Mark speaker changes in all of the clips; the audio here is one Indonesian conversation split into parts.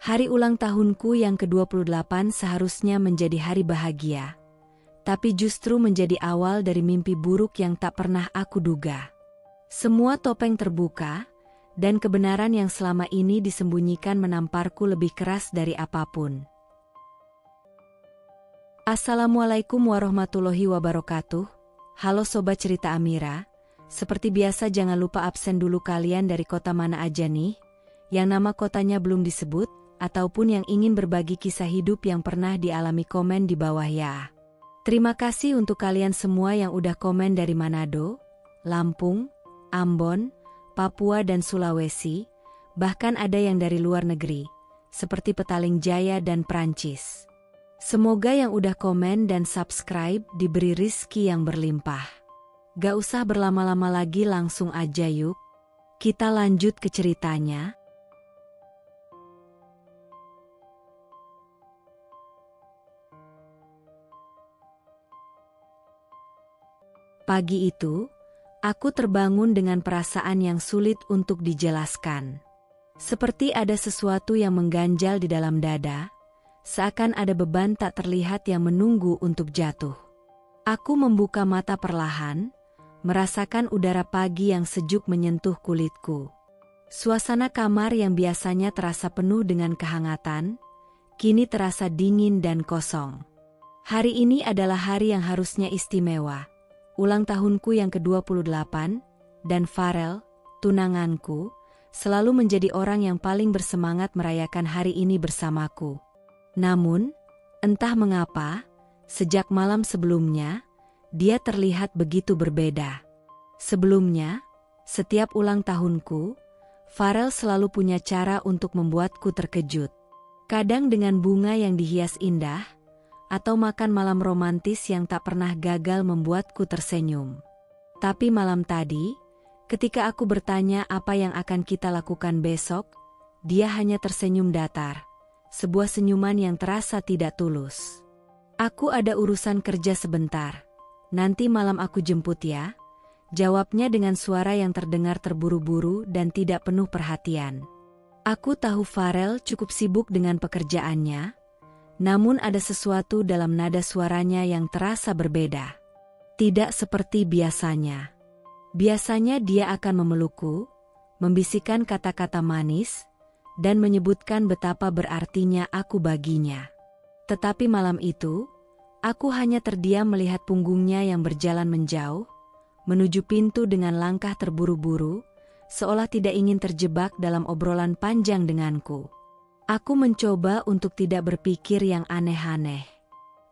Speaker 1: Hari ulang tahunku yang ke-28 seharusnya menjadi hari bahagia, tapi justru menjadi awal dari mimpi buruk yang tak pernah aku duga. Semua topeng terbuka, dan kebenaran yang selama ini disembunyikan menamparku lebih keras dari apapun. Assalamualaikum warahmatullahi wabarakatuh. Halo Sobat Cerita Amira. Seperti biasa jangan lupa absen dulu kalian dari kota mana aja nih, yang nama kotanya belum disebut, ataupun yang ingin berbagi kisah hidup yang pernah dialami, komen di bawah ya. Terima kasih untuk kalian semua yang udah komen dari Manado, Lampung, Ambon, Papua dan Sulawesi, bahkan ada yang dari luar negeri, seperti Petaling Jaya dan Prancis. Semoga yang udah komen dan subscribe diberi rizki yang berlimpah. Gak usah berlama-lama lagi, langsung aja yuk. Kita lanjut ke ceritanya. Pagi itu, aku terbangun dengan perasaan yang sulit untuk dijelaskan. Seperti ada sesuatu yang mengganjal di dalam dada, seakan ada beban tak terlihat yang menunggu untuk jatuh. Aku membuka mata perlahan, merasakan udara pagi yang sejuk menyentuh kulitku. Suasana kamar yang biasanya terasa penuh dengan kehangatan, kini terasa dingin dan kosong. Hari ini adalah hari yang harusnya istimewa. Ulang tahunku yang ke-28, dan Farel, tunanganku, selalu menjadi orang yang paling bersemangat merayakan hari ini bersamaku. Namun, entah mengapa, sejak malam sebelumnya, dia terlihat begitu berbeda. Sebelumnya, setiap ulang tahunku, Farel selalu punya cara untuk membuatku terkejut. Kadang dengan bunga yang dihias indah, atau makan malam romantis yang tak pernah gagal membuatku tersenyum. Tapi malam tadi, ketika aku bertanya apa yang akan kita lakukan besok, dia hanya tersenyum datar, sebuah senyuman yang terasa tidak tulus. Aku ada urusan kerja sebentar, nanti malam aku jemput ya, jawabnya dengan suara yang terdengar terburu-buru dan tidak penuh perhatian. Aku tahu Farel cukup sibuk dengan pekerjaannya, namun ada sesuatu dalam nada suaranya yang terasa berbeda. Tidak seperti biasanya. Biasanya dia akan memelukku, membisikkan kata-kata manis, dan menyebutkan betapa berartinya aku baginya. Tetapi malam itu, aku hanya terdiam melihat punggungnya yang berjalan menjauh, menuju pintu dengan langkah terburu-buru, seolah tidak ingin terjebak dalam obrolan panjang denganku. Aku mencoba untuk tidak berpikir yang aneh-aneh.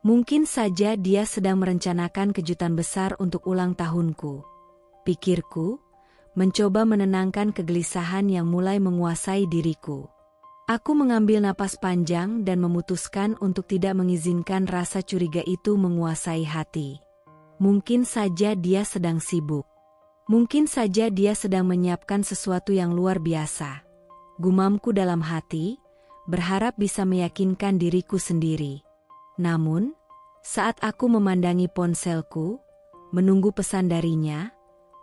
Speaker 1: Mungkin saja dia sedang merencanakan kejutan besar untuk ulang tahunku. Pikirku, mencoba menenangkan kegelisahan yang mulai menguasai diriku. Aku mengambil napas panjang dan memutuskan untuk tidak mengizinkan rasa curiga itu menguasai hati. Mungkin saja dia sedang sibuk. Mungkin saja dia sedang menyiapkan sesuatu yang luar biasa. Gumamku dalam hati, berharap bisa meyakinkan diriku sendiri. Namun, saat aku memandangi ponselku, menunggu pesan darinya,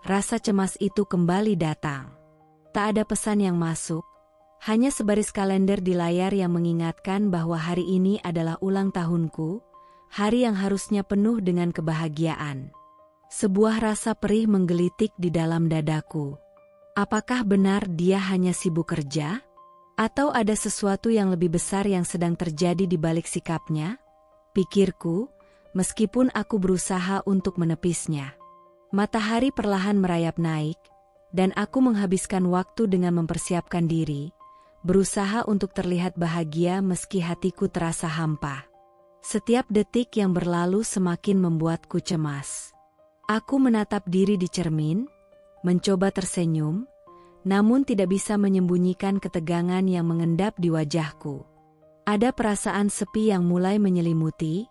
Speaker 1: rasa cemas itu kembali datang. Tak ada pesan yang masuk, hanya sebaris kalender di layar yang mengingatkan bahwa hari ini adalah ulang tahunku, hari yang harusnya penuh dengan kebahagiaan. Sebuah rasa perih menggelitik di dalam dadaku. Apakah benar dia hanya sibuk kerja? Atau ada sesuatu yang lebih besar yang sedang terjadi di balik sikapnya? Pikirku, meskipun aku berusaha untuk menepisnya. Matahari perlahan merayap naik, dan aku menghabiskan waktu dengan mempersiapkan diri, berusaha untuk terlihat bahagia meski hatiku terasa hampa. Setiap detik yang berlalu semakin membuatku cemas. Aku menatap diri di cermin, mencoba tersenyum, namun tidak bisa menyembunyikan ketegangan yang mengendap di wajahku. Ada perasaan sepi yang mulai menyelimuti,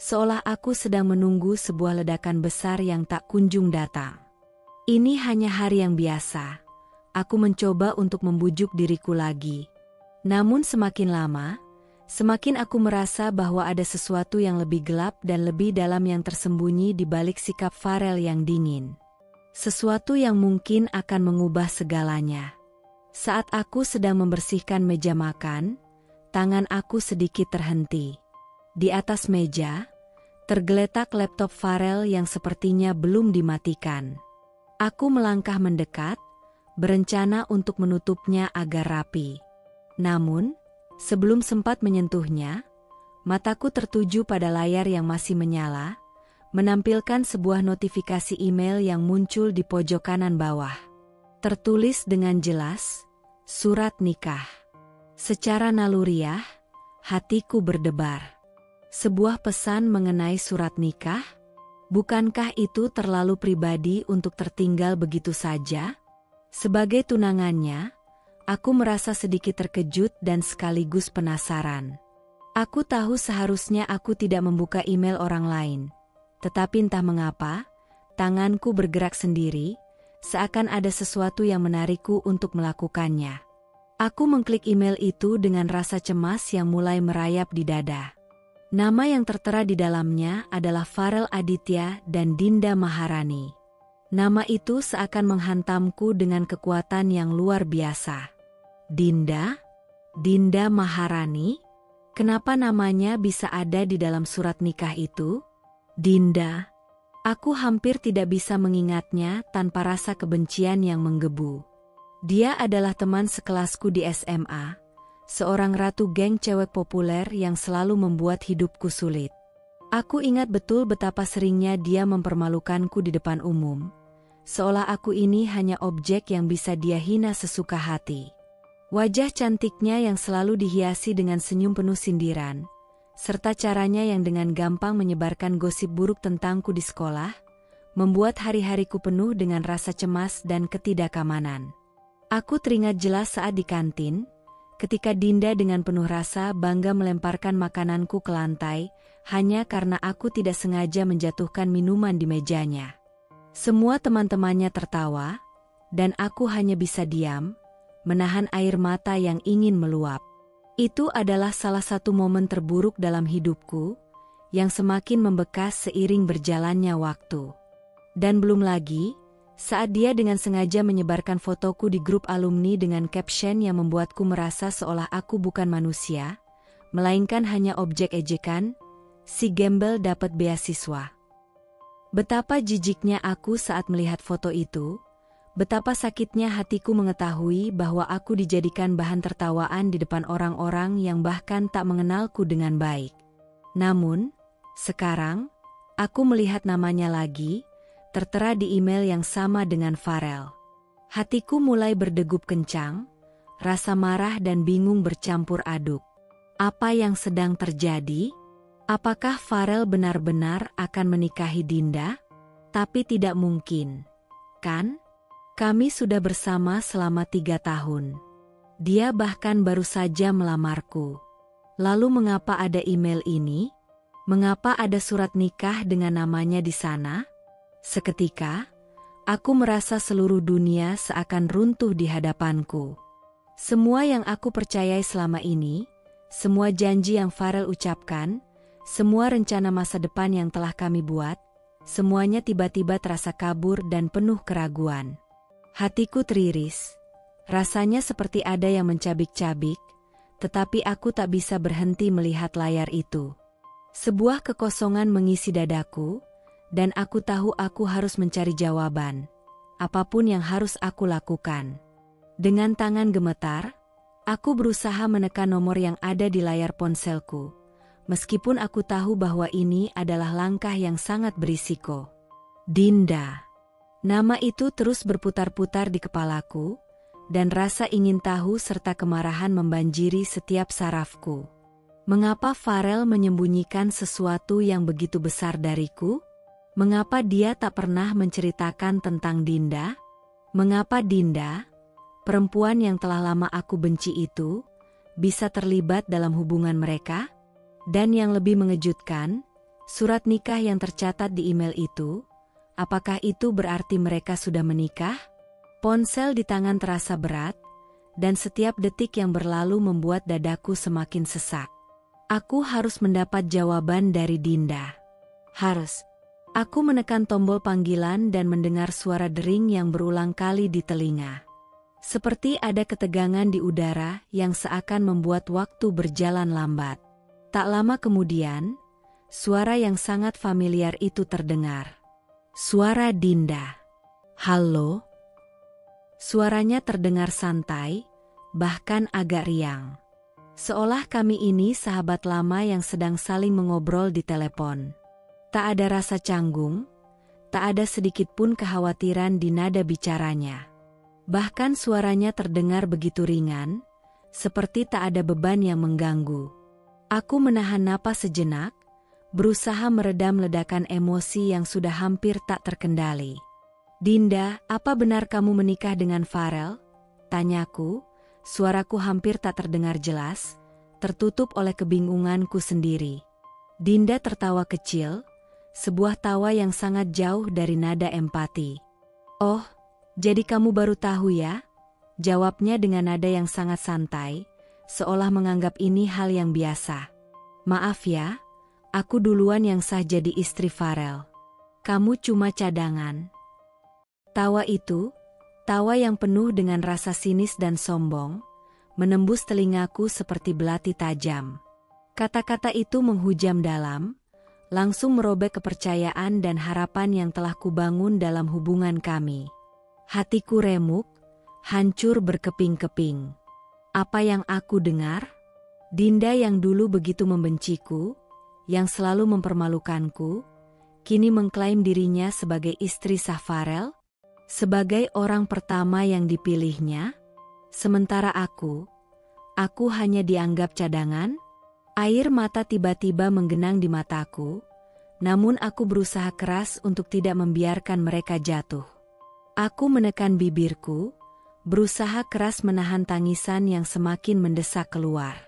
Speaker 1: seolah aku sedang menunggu sebuah ledakan besar yang tak kunjung datang. Ini hanya hari yang biasa. Aku mencoba untuk membujuk diriku lagi. Namun semakin lama, semakin aku merasa bahwa ada sesuatu yang lebih gelap dan lebih dalam yang tersembunyi di balik sikap Farel yang dingin. Sesuatu yang mungkin akan mengubah segalanya. Saat aku sedang membersihkan meja makan, tangan aku sedikit terhenti. Di atas meja, tergeletak laptop Farel yang sepertinya belum dimatikan. Aku melangkah mendekat, berencana untuk menutupnya agar rapi. Namun, sebelum sempat menyentuhnya, mataku tertuju pada layar yang masih menyala, menampilkan sebuah notifikasi email yang muncul di pojok kanan bawah. Tertulis dengan jelas, surat nikah. Secara naluriah, hatiku berdebar. Sebuah pesan mengenai surat nikah? Bukankah itu terlalu pribadi untuk tertinggal begitu saja? Sebagai tunangannya, aku merasa sedikit terkejut dan sekaligus penasaran. Aku tahu seharusnya aku tidak membuka email orang lain. Tetapi entah mengapa, tanganku bergerak sendiri, seakan ada sesuatu yang menarikku untuk melakukannya. Aku mengklik email itu dengan rasa cemas yang mulai merayap di dada. Nama yang tertera di dalamnya adalah Farel Aditya dan Dinda Maharani. Nama itu seakan menghantamku dengan kekuatan yang luar biasa. Dinda? Dinda Maharani? Kenapa namanya bisa ada di dalam surat nikah itu? Dinda. Aku hampir tidak bisa mengingatnya tanpa rasa kebencian yang menggebu. Dia adalah teman sekelasku di SMA. Seorang ratu geng cewek populer yang selalu membuat hidupku sulit. Aku ingat betul betapa seringnya dia mempermalukanku di depan umum. Seolah aku ini hanya objek yang bisa dia hina sesuka hati. Wajah cantiknya yang selalu dihiasi dengan senyum penuh sindiran, serta caranya yang dengan gampang menyebarkan gosip buruk tentangku di sekolah, membuat hari-hariku penuh dengan rasa cemas dan ketidakamanan. Aku teringat jelas saat di kantin, ketika Dinda dengan penuh rasa bangga melemparkan makananku ke lantai, hanya karena aku tidak sengaja menjatuhkan minuman di mejanya. Semua teman-temannya tertawa, dan aku hanya bisa diam, menahan air mata yang ingin meluap. Itu adalah salah satu momen terburuk dalam hidupku, yang semakin membekas seiring berjalannya waktu. Dan belum lagi, saat dia dengan sengaja menyebarkan fotoku di grup alumni dengan caption yang membuatku merasa seolah aku bukan manusia, melainkan hanya objek ejekan, si gembel dapat beasiswa. Betapa jijiknya aku saat melihat foto itu, betapa sakitnya hatiku mengetahui bahwa aku dijadikan bahan tertawaan di depan orang-orang yang bahkan tak mengenalku dengan baik. Namun, sekarang, aku melihat namanya lagi, tertera di email yang sama dengan Farel. Hatiku mulai berdegup kencang, rasa marah dan bingung bercampur aduk. Apa yang sedang terjadi? Apakah Farel benar-benar akan menikahi Dinda? Tapi tidak mungkin, kan? Kami sudah bersama selama 3 tahun. Dia bahkan baru saja melamarku. Lalu mengapa ada email ini? Mengapa ada surat nikah dengan namanya di sana? Seketika, aku merasa seluruh dunia seakan runtuh di hadapanku. Semua yang aku percayai selama ini, semua janji yang Farel ucapkan, semua rencana masa depan yang telah kami buat, semuanya tiba-tiba terasa kabur dan penuh keraguan. Hatiku teriris. Rasanya seperti ada yang mencabik-cabik, tetapi aku tak bisa berhenti melihat layar itu. Sebuah kekosongan mengisi dadaku, dan aku tahu aku harus mencari jawaban. Apapun yang harus aku lakukan. Dengan tangan gemetar, aku berusaha menekan nomor yang ada di layar ponselku. Meskipun aku tahu bahwa ini adalah langkah yang sangat berisiko. Dinda. Nama itu terus berputar-putar di kepalaku, dan rasa ingin tahu serta kemarahan membanjiri setiap sarafku. Mengapa Farel menyembunyikan sesuatu yang begitu besar dariku? Mengapa dia tak pernah menceritakan tentang Dinda? Mengapa Dinda, perempuan yang telah lama aku benci itu, bisa terlibat dalam hubungan mereka? Dan yang lebih mengejutkan, surat nikah yang tercatat di email itu, apakah itu berarti mereka sudah menikah? Ponsel di tangan terasa berat, dan setiap detik yang berlalu membuat dadaku semakin sesak. Aku harus mendapat jawaban dari Dinda. Harus. Aku menekan tombol panggilan dan mendengar suara dering yang berulang kali di telinga. Seperti ada ketegangan di udara yang seakan membuat waktu berjalan lambat. Tak lama kemudian, suara yang sangat familiar itu terdengar. Suara Dinda. "Halo?" Suaranya terdengar santai, bahkan agak riang. Seolah kami ini sahabat lama yang sedang saling mengobrol di telepon. Tak ada rasa canggung, tak ada sedikit pun kekhawatiran di nada bicaranya. Bahkan suaranya terdengar begitu ringan, seperti tak ada beban yang mengganggu. Aku menahan napas sejenak, berusaha meredam ledakan emosi yang sudah hampir tak terkendali. "Dinda, apa benar kamu menikah dengan Farel?" tanyaku, suaraku hampir tak terdengar jelas, tertutup oleh kebingunganku sendiri. Dinda tertawa kecil, sebuah tawa yang sangat jauh dari nada empati. "Oh, jadi kamu baru tahu ya?" jawabnya dengan nada yang sangat santai, seolah menganggap ini hal yang biasa. "Maaf ya, aku duluan yang sah jadi istri Farel. Kamu cuma cadangan." Tawa itu, tawa yang penuh dengan rasa sinis dan sombong, menembus telingaku seperti belati tajam. Kata-kata itu menghujam dalam, langsung merobek kepercayaan dan harapan yang telah kubangun dalam hubungan kami. Hatiku remuk, hancur berkeping-keping. Apa yang aku dengar? Dinda yang dulu begitu membenciku, yang selalu mempermalukanku, kini mengklaim dirinya sebagai istri sah Farel, sebagai orang pertama yang dipilihnya. Sementara aku hanya dianggap cadangan. Air mata tiba-tiba menggenang di mataku, namun aku berusaha keras untuk tidak membiarkan mereka jatuh. Aku menekan bibirku, berusaha keras menahan tangisan yang semakin mendesak keluar.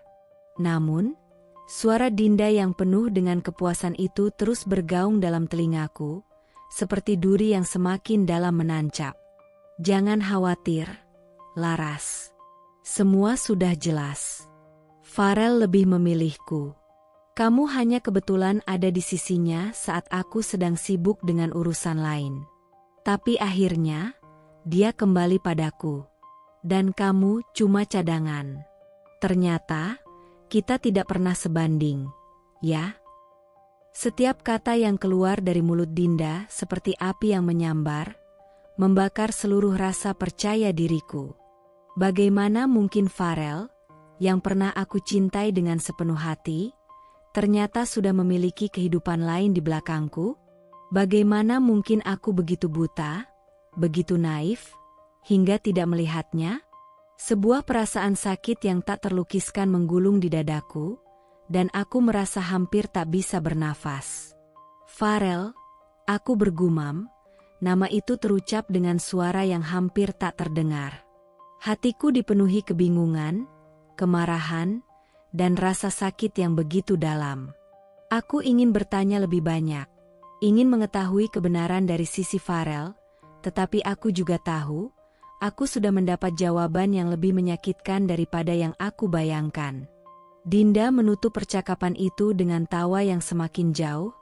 Speaker 1: Namun, suara Dinda yang penuh dengan kepuasan itu terus bergaung dalam telingaku, seperti duri yang semakin dalam menancap. "Jangan khawatir, Laras. Semua sudah jelas. Farel lebih memilihku. Kamu hanya kebetulan ada di sisinya saat aku sedang sibuk dengan urusan lain. Tapi akhirnya, dia kembali padaku. Dan kamu cuma cadangan. Ternyata, kita tidak pernah sebanding, ya?" Setiap kata yang keluar dari mulut Dinda seperti api yang menyambar, membakar seluruh rasa percaya diriku. Bagaimana mungkin Farel, yang pernah aku cintai dengan sepenuh hati, ternyata sudah memiliki kehidupan lain di belakangku? Bagaimana mungkin aku begitu buta, begitu naif, hingga tidak melihatnya? Sebuah perasaan sakit yang tak terlukiskan menggulung di dadaku, dan aku merasa hampir tak bisa bernafas. "Farel," aku bergumam, nama itu terucap dengan suara yang hampir tak terdengar. Hatiku dipenuhi kebingungan, kemarahan, dan rasa sakit yang begitu dalam. Aku ingin bertanya lebih banyak, ingin mengetahui kebenaran dari sisi Farel, tetapi aku juga tahu, aku sudah mendapat jawaban yang lebih menyakitkan daripada yang aku bayangkan. Dinda menutup percakapan itu dengan tawa yang semakin jauh,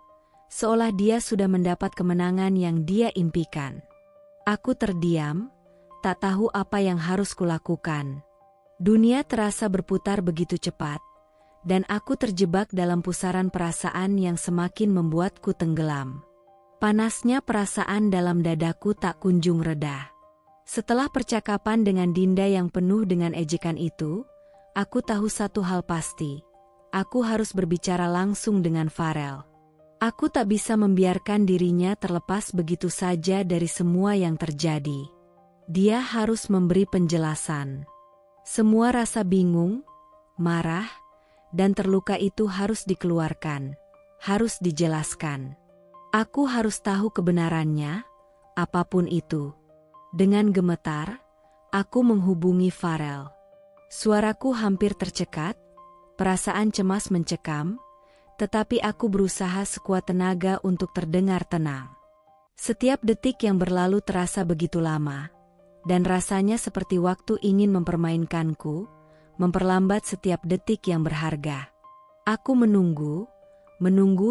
Speaker 1: seolah dia sudah mendapat kemenangan yang dia impikan. Aku terdiam, tak tahu apa yang harus kulakukan. Dunia terasa berputar begitu cepat, dan aku terjebak dalam pusaran perasaan yang semakin membuatku tenggelam. Panasnya perasaan dalam dadaku tak kunjung reda. Setelah percakapan dengan Dinda yang penuh dengan ejekan itu, aku tahu satu hal pasti. Aku harus berbicara langsung dengan Farel. Aku tak bisa membiarkan dirinya terlepas begitu saja dari semua yang terjadi. Dia harus memberi penjelasan. Semua rasa bingung, marah, dan terluka itu harus dikeluarkan, harus dijelaskan. Aku harus tahu kebenarannya, apapun itu. Dengan gemetar, aku menghubungi Farel. Suaraku hampir tercekat, perasaan cemas mencekam, tetapi aku berusaha sekuat tenaga untuk terdengar tenang. Setiap detik yang berlalu terasa begitu lama, dan rasanya seperti waktu ingin mempermainkanku, memperlambat setiap detik yang berharga. Aku menunggu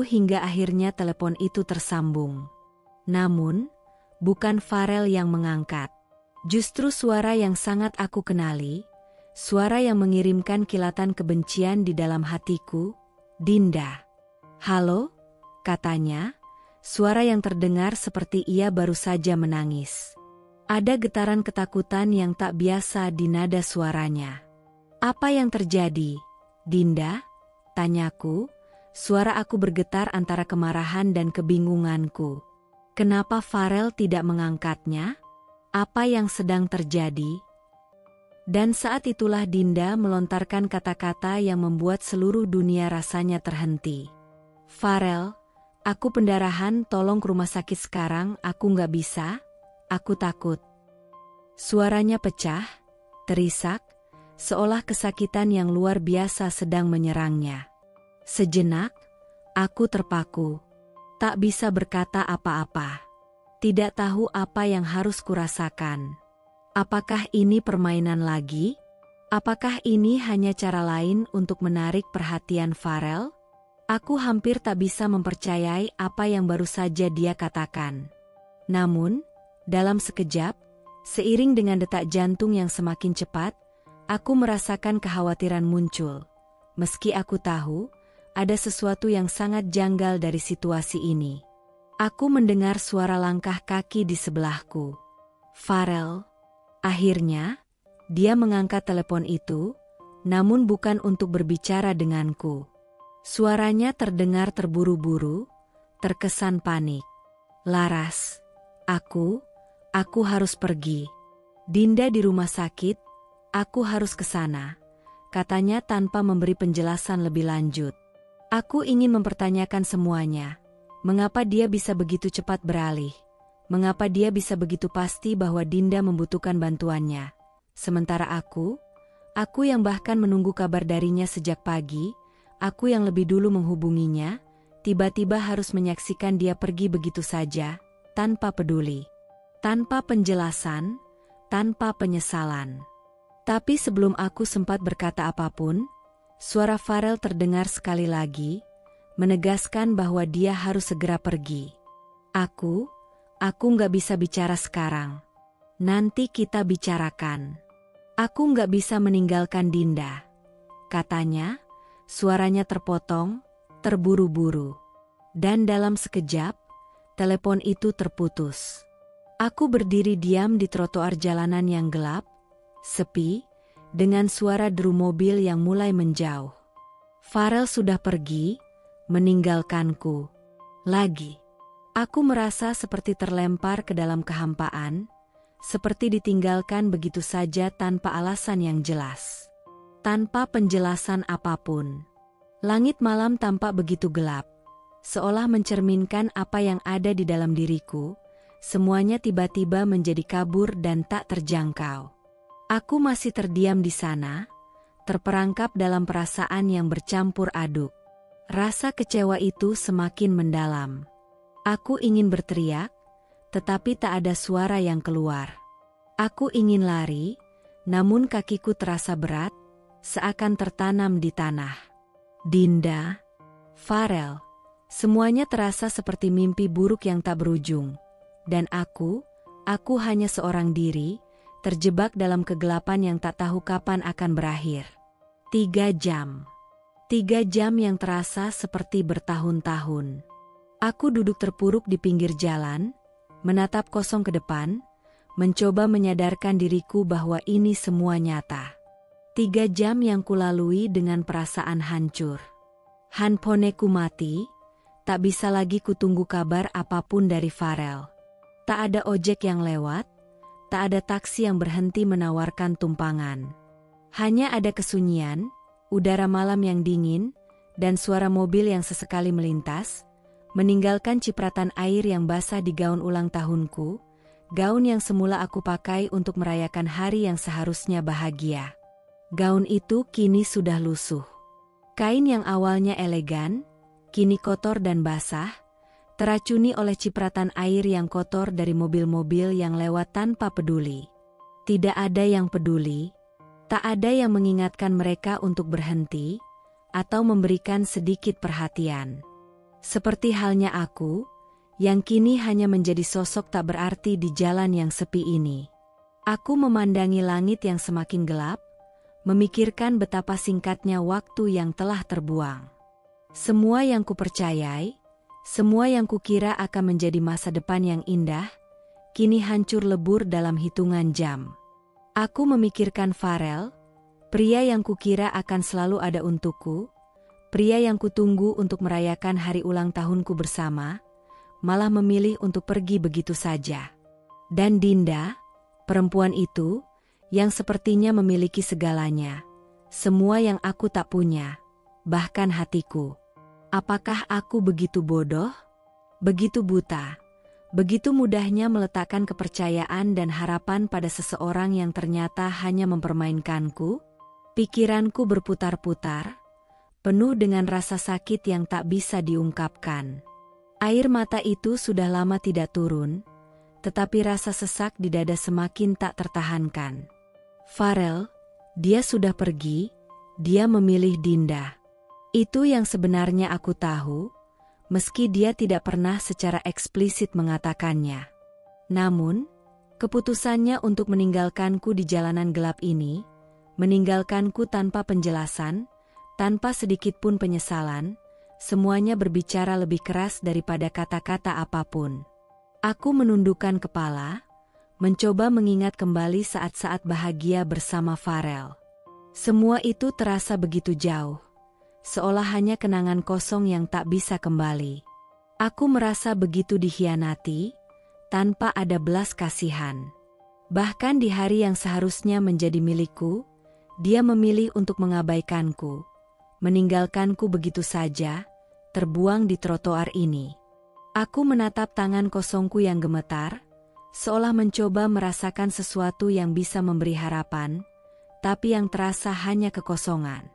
Speaker 1: hingga akhirnya telepon itu tersambung. Namun, bukan Farel yang mengangkat. Justru suara yang sangat aku kenali, suara yang mengirimkan kilatan kebencian di dalam hatiku, "Dinda." "Halo?" katanya, suara yang terdengar seperti ia baru saja menangis. Ada getaran ketakutan yang tak biasa di nada suaranya. "Apa yang terjadi, Dinda?" tanyaku. Suara aku bergetar antara kemarahan dan kebingunganku. Kenapa Farel tidak mengangkatnya? Apa yang sedang terjadi? Dan saat itulah Dinda melontarkan kata-kata yang membuat seluruh dunia rasanya terhenti. "Farel, aku pendarahan, tolong ke rumah sakit sekarang, aku nggak bisa, aku takut." Suaranya pecah, terisak, seolah kesakitan yang luar biasa sedang menyerangnya. Sejenak, aku terpaku. Tak bisa berkata apa-apa. Tidak tahu apa yang harus kurasakan. Apakah ini permainan lagi? Apakah ini hanya cara lain untuk menarik perhatian Farel? Aku hampir tak bisa mempercayai apa yang baru saja dia katakan. Namun, dalam sekejap, seiring dengan detak jantung yang semakin cepat, aku merasakan kekhawatiran muncul. Meski aku tahu, ada sesuatu yang sangat janggal dari situasi ini. Aku mendengar suara langkah kaki di sebelahku. Farel. Akhirnya, dia mengangkat telepon itu, namun bukan untuk berbicara denganku. Suaranya terdengar terburu-buru, terkesan panik. "Laras, aku harus pergi. Dinda di rumah sakit, aku harus ke sana," katanya tanpa memberi penjelasan lebih lanjut. Aku ingin mempertanyakan semuanya. Mengapa dia bisa begitu cepat beralih? Mengapa dia bisa begitu pasti bahwa Dinda membutuhkan bantuannya? Sementara aku yang bahkan menunggu kabar darinya sejak pagi, aku yang lebih dulu menghubunginya, tiba-tiba harus menyaksikan dia pergi begitu saja, tanpa peduli, tanpa penjelasan, tanpa penyesalan. Tapi sebelum aku sempat berkata apapun, suara Farel terdengar sekali lagi, menegaskan bahwa dia harus segera pergi. Aku nggak bisa bicara sekarang. Nanti kita bicarakan. Aku nggak bisa meninggalkan Dinda," katanya, suaranya terpotong, terburu-buru. Dan dalam sekejap, telepon itu terputus. Aku berdiri diam di trotoar jalanan yang gelap, sepi, dengan suara deru mobil yang mulai menjauh. Farel sudah pergi, meninggalkanku. Lagi. Aku merasa seperti terlempar ke dalam kehampaan, seperti ditinggalkan begitu saja tanpa alasan yang jelas. Tanpa penjelasan apapun. Langit malam tampak begitu gelap, seolah mencerminkan apa yang ada di dalam diriku. Semuanya tiba-tiba menjadi kabur dan tak terjangkau. Aku masih terdiam di sana, terperangkap dalam perasaan yang bercampur aduk. Rasa kecewa itu semakin mendalam. Aku ingin berteriak, tetapi tak ada suara yang keluar. Aku ingin lari, namun kakiku terasa berat, seakan tertanam di tanah. Dinda, Farel, semuanya terasa seperti mimpi buruk yang tak berujung. Dan aku hanya seorang diri, terjebak dalam kegelapan yang tak tahu kapan akan berakhir. 3 jam. 3 jam yang terasa seperti bertahun-tahun. Aku duduk terpuruk di pinggir jalan, menatap kosong ke depan, mencoba menyadarkan diriku bahwa ini semua nyata. 3 jam yang kulalui dengan perasaan hancur. Handphoneku mati, tak bisa lagi kutunggu kabar apapun dari Farel. Tak ada ojek yang lewat, tak ada taksi yang berhenti menawarkan tumpangan. Hanya ada kesunyian, udara malam yang dingin, dan suara mobil yang sesekali melintas, meninggalkan cipratan air yang basah di gaun ulang tahunku, gaun yang semula aku pakai untuk merayakan hari yang seharusnya bahagia. Gaun itu kini sudah lusuh. Kain yang awalnya elegan, kini kotor dan basah, teracuni oleh cipratan air yang kotor dari mobil-mobil yang lewat tanpa peduli. Tidak ada yang peduli. Tak ada yang mengingatkan mereka untuk berhenti, atau memberikan sedikit perhatian. Seperti halnya aku, yang kini hanya menjadi sosok tak berarti di jalan yang sepi ini. Aku memandangi langit yang semakin gelap, memikirkan betapa singkatnya waktu yang telah terbuang. Semua yang kupercayai, semua yang kukira akan menjadi masa depan yang indah, kini hancur lebur dalam hitungan jam. Aku memikirkan Farel, pria yang kukira akan selalu ada untukku, pria yang kutunggu untuk merayakan hari ulang tahunku bersama, malah memilih untuk pergi begitu saja. Dan Dinda, perempuan itu, yang sepertinya memiliki segalanya, semua yang aku tak punya, bahkan hatiku. Apakah aku begitu bodoh? Begitu buta? Begitu mudahnya meletakkan kepercayaan dan harapan pada seseorang yang ternyata hanya mempermainkanku? Pikiranku berputar-putar, penuh dengan rasa sakit yang tak bisa diungkapkan. Air mata itu sudah lama tidak turun, tetapi rasa sesak di dada semakin tak tertahankan. Farel, dia sudah pergi, dia memilih Dinda. Itu yang sebenarnya aku tahu, meski dia tidak pernah secara eksplisit mengatakannya. Namun, keputusannya untuk meninggalkanku di jalanan gelap ini, meninggalkanku tanpa penjelasan, tanpa sedikit pun penyesalan, semuanya berbicara lebih keras daripada kata-kata apapun. Aku menundukkan kepala, mencoba mengingat kembali saat-saat bahagia bersama Farel. Semua itu terasa begitu jauh, seolah hanya kenangan kosong yang tak bisa kembali. Aku merasa begitu dikhianati, tanpa ada belas kasihan. Bahkan di hari yang seharusnya menjadi milikku, dia memilih untuk mengabaikanku, meninggalkanku begitu saja, terbuang di trotoar ini. Aku menatap tangan kosongku yang gemetar, seolah mencoba merasakan sesuatu yang bisa memberi harapan, tapi yang terasa hanya kekosongan.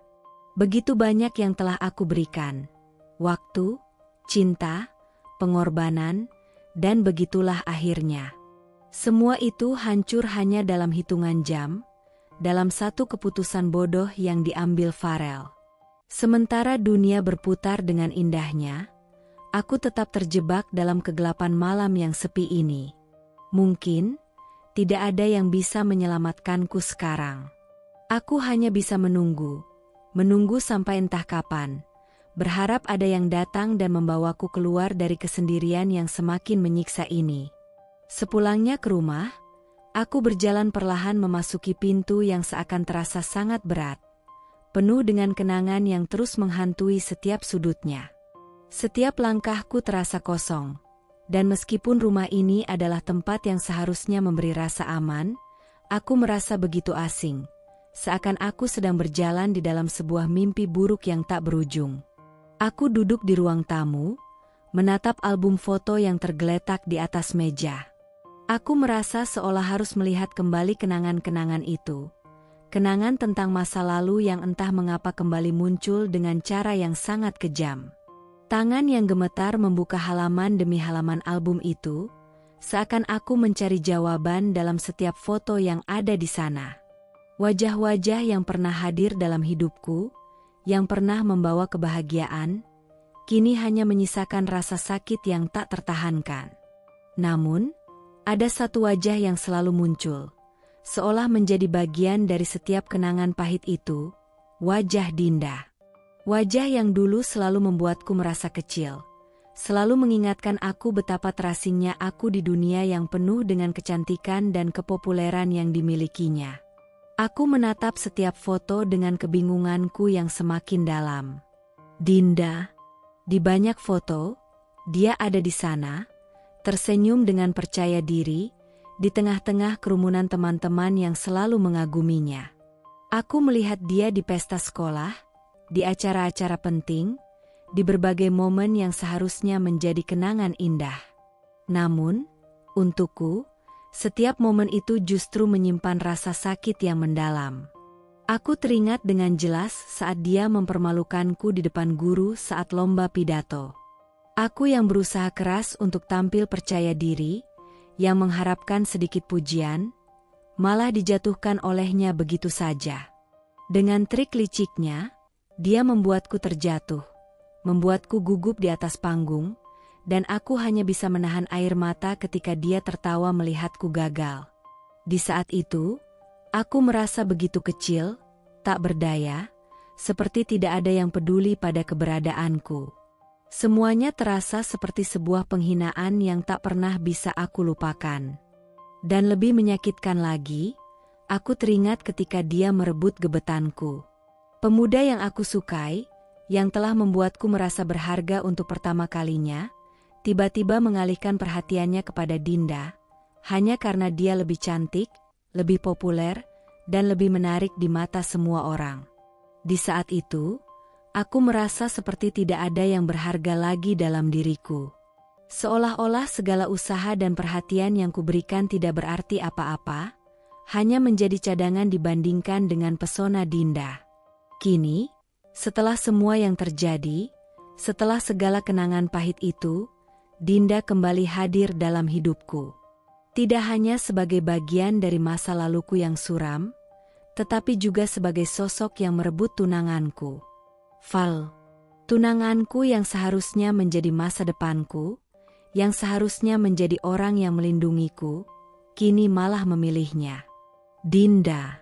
Speaker 1: Begitu banyak yang telah aku berikan. Waktu, cinta, pengorbanan, dan begitulah akhirnya. Semua itu hancur hanya dalam hitungan jam, dalam satu keputusan bodoh yang diambil Farel. Sementara dunia berputar dengan indahnya, aku tetap terjebak dalam kegelapan malam yang sepi ini. Mungkin, tidak ada yang bisa menyelamatkanku sekarang. Aku hanya bisa menunggu sampai entah kapan, berharap ada yang datang dan membawaku keluar dari kesendirian yang semakin menyiksa ini. Sepulangnya ke rumah, aku berjalan perlahan memasuki pintu yang seakan terasa sangat berat, penuh dengan kenangan yang terus menghantui setiap sudutnya. Setiap langkahku terasa kosong, dan meskipun rumah ini adalah tempat yang seharusnya memberi rasa aman, aku merasa begitu asing. Seakan aku sedang berjalan di dalam sebuah mimpi buruk yang tak berujung. Aku duduk di ruang tamu, menatap album foto yang tergeletak di atas meja. Aku merasa seolah harus melihat kembali kenangan-kenangan itu. Kenangan tentang masa lalu yang entah mengapa kembali muncul dengan cara yang sangat kejam. Tangan yang gemetar membuka halaman demi halaman album itu, seakan aku mencari jawaban dalam setiap foto yang ada di sana. Wajah-wajah yang pernah hadir dalam hidupku, yang pernah membawa kebahagiaan, kini hanya menyisakan rasa sakit yang tak tertahankan. Namun, ada satu wajah yang selalu muncul, seolah menjadi bagian dari setiap kenangan pahit itu, wajah Dinda. Wajah yang dulu selalu membuatku merasa kecil, selalu mengingatkan aku betapa terasingnya aku di dunia yang penuh dengan kecantikan dan kepopuleran yang dimilikinya. Aku menatap setiap foto dengan kebingunganku yang semakin dalam. Dinda, di banyak foto, dia ada di sana, tersenyum dengan percaya diri, di tengah-tengah kerumunan teman-teman yang selalu mengaguminya. Aku melihat dia di pesta sekolah, di acara-acara penting, di berbagai momen yang seharusnya menjadi kenangan indah. Namun, untukku, setiap momen itu justru menyimpan rasa sakit yang mendalam. Aku teringat dengan jelas saat dia mempermalukanku di depan guru saat lomba pidato. Aku yang berusaha keras untuk tampil percaya diri, yang mengharapkan sedikit pujian, malah dijatuhkan olehnya begitu saja. Dengan trik liciknya, dia membuatku terjatuh, membuatku gugup di atas panggung, dan aku hanya bisa menahan air mata ketika dia tertawa melihatku gagal. Di saat itu, aku merasa begitu kecil, tak berdaya, seperti tidak ada yang peduli pada keberadaanku. Semuanya terasa seperti sebuah penghinaan yang tak pernah bisa aku lupakan. Dan lebih menyakitkan lagi, aku teringat ketika dia merebut gebetanku. Pemuda yang aku sukai, yang telah membuatku merasa berharga untuk pertama kalinya, tiba-tiba mengalihkan perhatiannya kepada Dinda, hanya karena dia lebih cantik, lebih populer, dan lebih menarik di mata semua orang. Di saat itu, aku merasa seperti tidak ada yang berharga lagi dalam diriku. Seolah-olah segala usaha dan perhatian yang kuberikan tidak berarti apa-apa, hanya menjadi cadangan dibandingkan dengan pesona Dinda. Kini, setelah semua yang terjadi, setelah segala kenangan pahit itu, Dinda kembali hadir dalam hidupku. Tidak hanya sebagai bagian dari masa laluku yang suram, tetapi juga sebagai sosok yang merebut tunanganku. Val, tunanganku yang seharusnya menjadi masa depanku, yang seharusnya menjadi orang yang melindungiku, kini malah memilihnya. Dinda.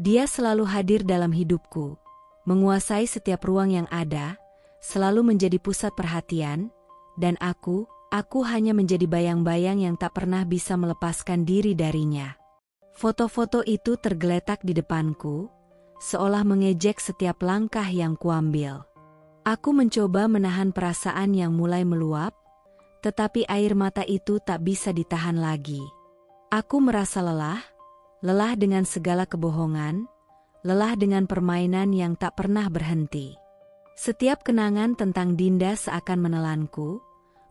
Speaker 1: Dia selalu hadir dalam hidupku, menguasai setiap ruang yang ada, selalu menjadi pusat perhatian, dan aku hanya menjadi bayang-bayang yang tak pernah bisa melepaskan diri darinya. Foto-foto itu tergeletak di depanku, seolah mengejek setiap langkah yang kuambil. Aku mencoba menahan perasaan yang mulai meluap, tetapi air mata itu tak bisa ditahan lagi. Aku merasa lelah dengan segala kebohongan, lelah dengan permainan yang tak pernah berhenti. Setiap kenangan tentang Dinda seakan menelanku,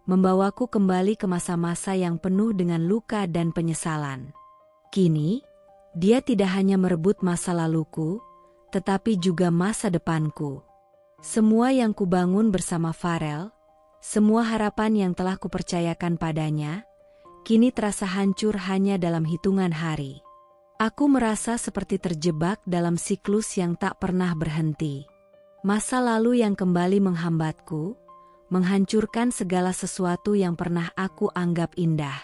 Speaker 1: membawaku kembali ke masa-masa yang penuh dengan luka dan penyesalan. Kini, dia tidak hanya merebut masa laluku, tetapi juga masa depanku. Semua yang kubangun bersama Farel, semua harapan yang telah kupercayakan padanya, kini terasa hancur hanya dalam hitungan hari. Aku merasa seperti terjebak dalam siklus yang tak pernah berhenti. Masa lalu yang kembali menghambatku, menghancurkan segala sesuatu yang pernah aku anggap indah.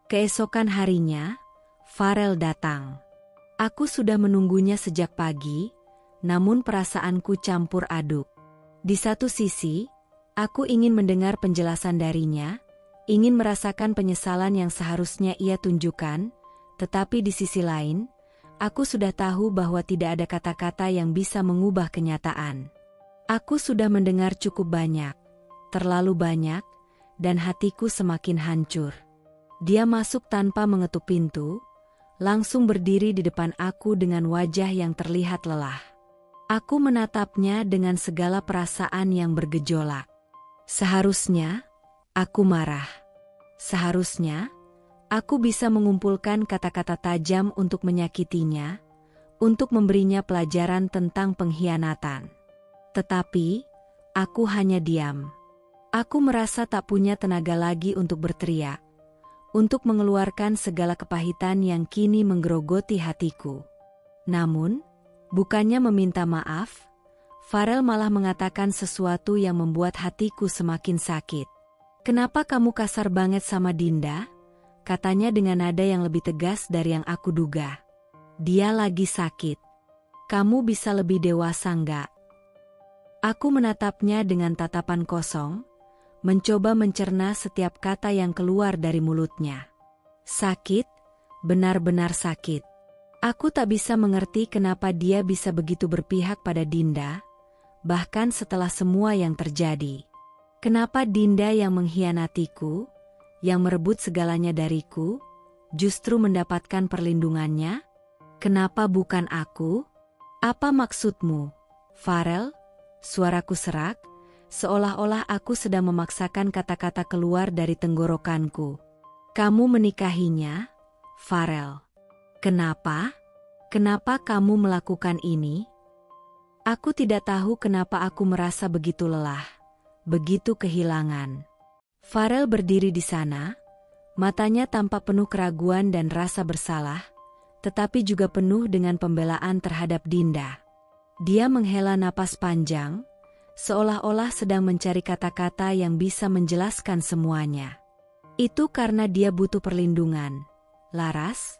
Speaker 1: Keesokan harinya, Farel datang. Aku sudah menunggunya sejak pagi, namun perasaanku campur aduk. Di satu sisi, aku ingin mendengar penjelasan darinya, ingin merasakan penyesalan yang seharusnya ia tunjukkan, tetapi di sisi lain, aku sudah tahu bahwa tidak ada kata-kata yang bisa mengubah kenyataan. Aku sudah mendengar cukup banyak, terlalu banyak, dan hatiku semakin hancur. Dia masuk tanpa mengetuk pintu, langsung berdiri di depan aku dengan wajah yang terlihat lelah. Aku menatapnya dengan segala perasaan yang bergejolak. Seharusnya, aku marah. Seharusnya, aku bisa mengumpulkan kata-kata tajam untuk menyakitinya, untuk memberinya pelajaran tentang pengkhianatan. Tetapi, aku hanya diam. Aku merasa tak punya tenaga lagi untuk berteriak, untuk mengeluarkan segala kepahitan yang kini menggerogoti hatiku. Namun, bukannya meminta maaf, Farel malah mengatakan sesuatu yang membuat hatiku semakin sakit. "Kenapa kamu kasar banget sama Dinda?" katanya dengan nada yang lebih tegas dari yang aku duga. "Dia lagi sakit. Kamu bisa lebih dewasa nggak?" Aku menatapnya dengan tatapan kosong, mencoba mencerna setiap kata yang keluar dari mulutnya. Sakit, benar-benar sakit. Aku tak bisa mengerti kenapa dia bisa begitu berpihak pada Dinda, bahkan setelah semua yang terjadi. Kenapa Dinda yang mengkhianatiku, yang merebut segalanya dariku, justru mendapatkan perlindungannya? Kenapa bukan aku? Apa maksudmu, Farel? Suaraku serak, seolah-olah aku sedang memaksakan kata-kata keluar dari tenggorokanku. "Kamu menikahinya, Farel. Kenapa? Kenapa kamu melakukan ini?" Aku tidak tahu kenapa aku merasa begitu lelah, begitu kehilangan. Farel berdiri di sana, matanya tampak penuh keraguan dan rasa bersalah, tetapi juga penuh dengan pembelaan terhadap Dinda. Dia menghela napas panjang, seolah-olah sedang mencari kata-kata yang bisa menjelaskan semuanya. "Itu karena dia butuh perlindungan, Laras.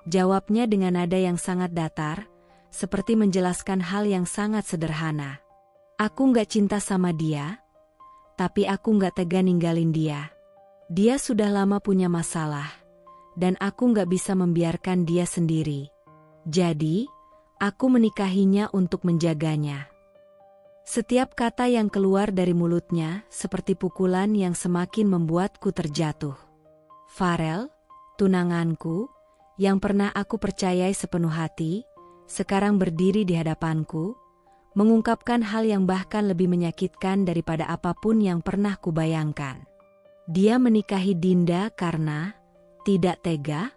Speaker 1: Jawabnya dengan nada yang sangat datar, seperti menjelaskan hal yang sangat sederhana. Aku nggak cinta sama dia, tapi aku nggak tega ninggalin dia. Dia sudah lama punya masalah, dan aku nggak bisa membiarkan dia sendiri. Jadi, aku menikahinya untuk menjaganya. Setiap kata yang keluar dari mulutnya seperti pukulan yang semakin membuatku terjatuh. Farel, tunanganku, yang pernah aku percayai sepenuh hati, sekarang berdiri di hadapanku, mengungkapkan hal yang bahkan lebih menyakitkan daripada apapun yang pernah kubayangkan. Dia menikahi Dinda karena tidak tega?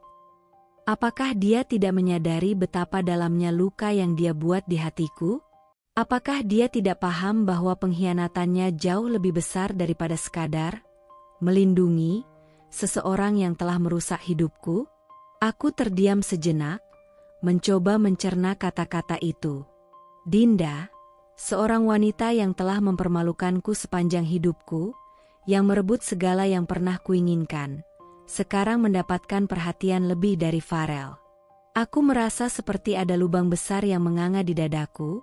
Speaker 1: Apakah dia tidak menyadari betapa dalamnya luka yang dia buat di hatiku? Apakah dia tidak paham bahwa pengkhianatannya jauh lebih besar daripada sekadar melindungi seseorang yang telah merusak hidupku? Aku terdiam sejenak, mencoba mencerna kata-kata itu. Dinda, seorang wanita yang telah mempermalukanku sepanjang hidupku, yang merebut segala yang pernah kuinginkan, sekarang mendapatkan perhatian lebih dari Farel. Aku merasa seperti ada lubang besar yang menganga di dadaku,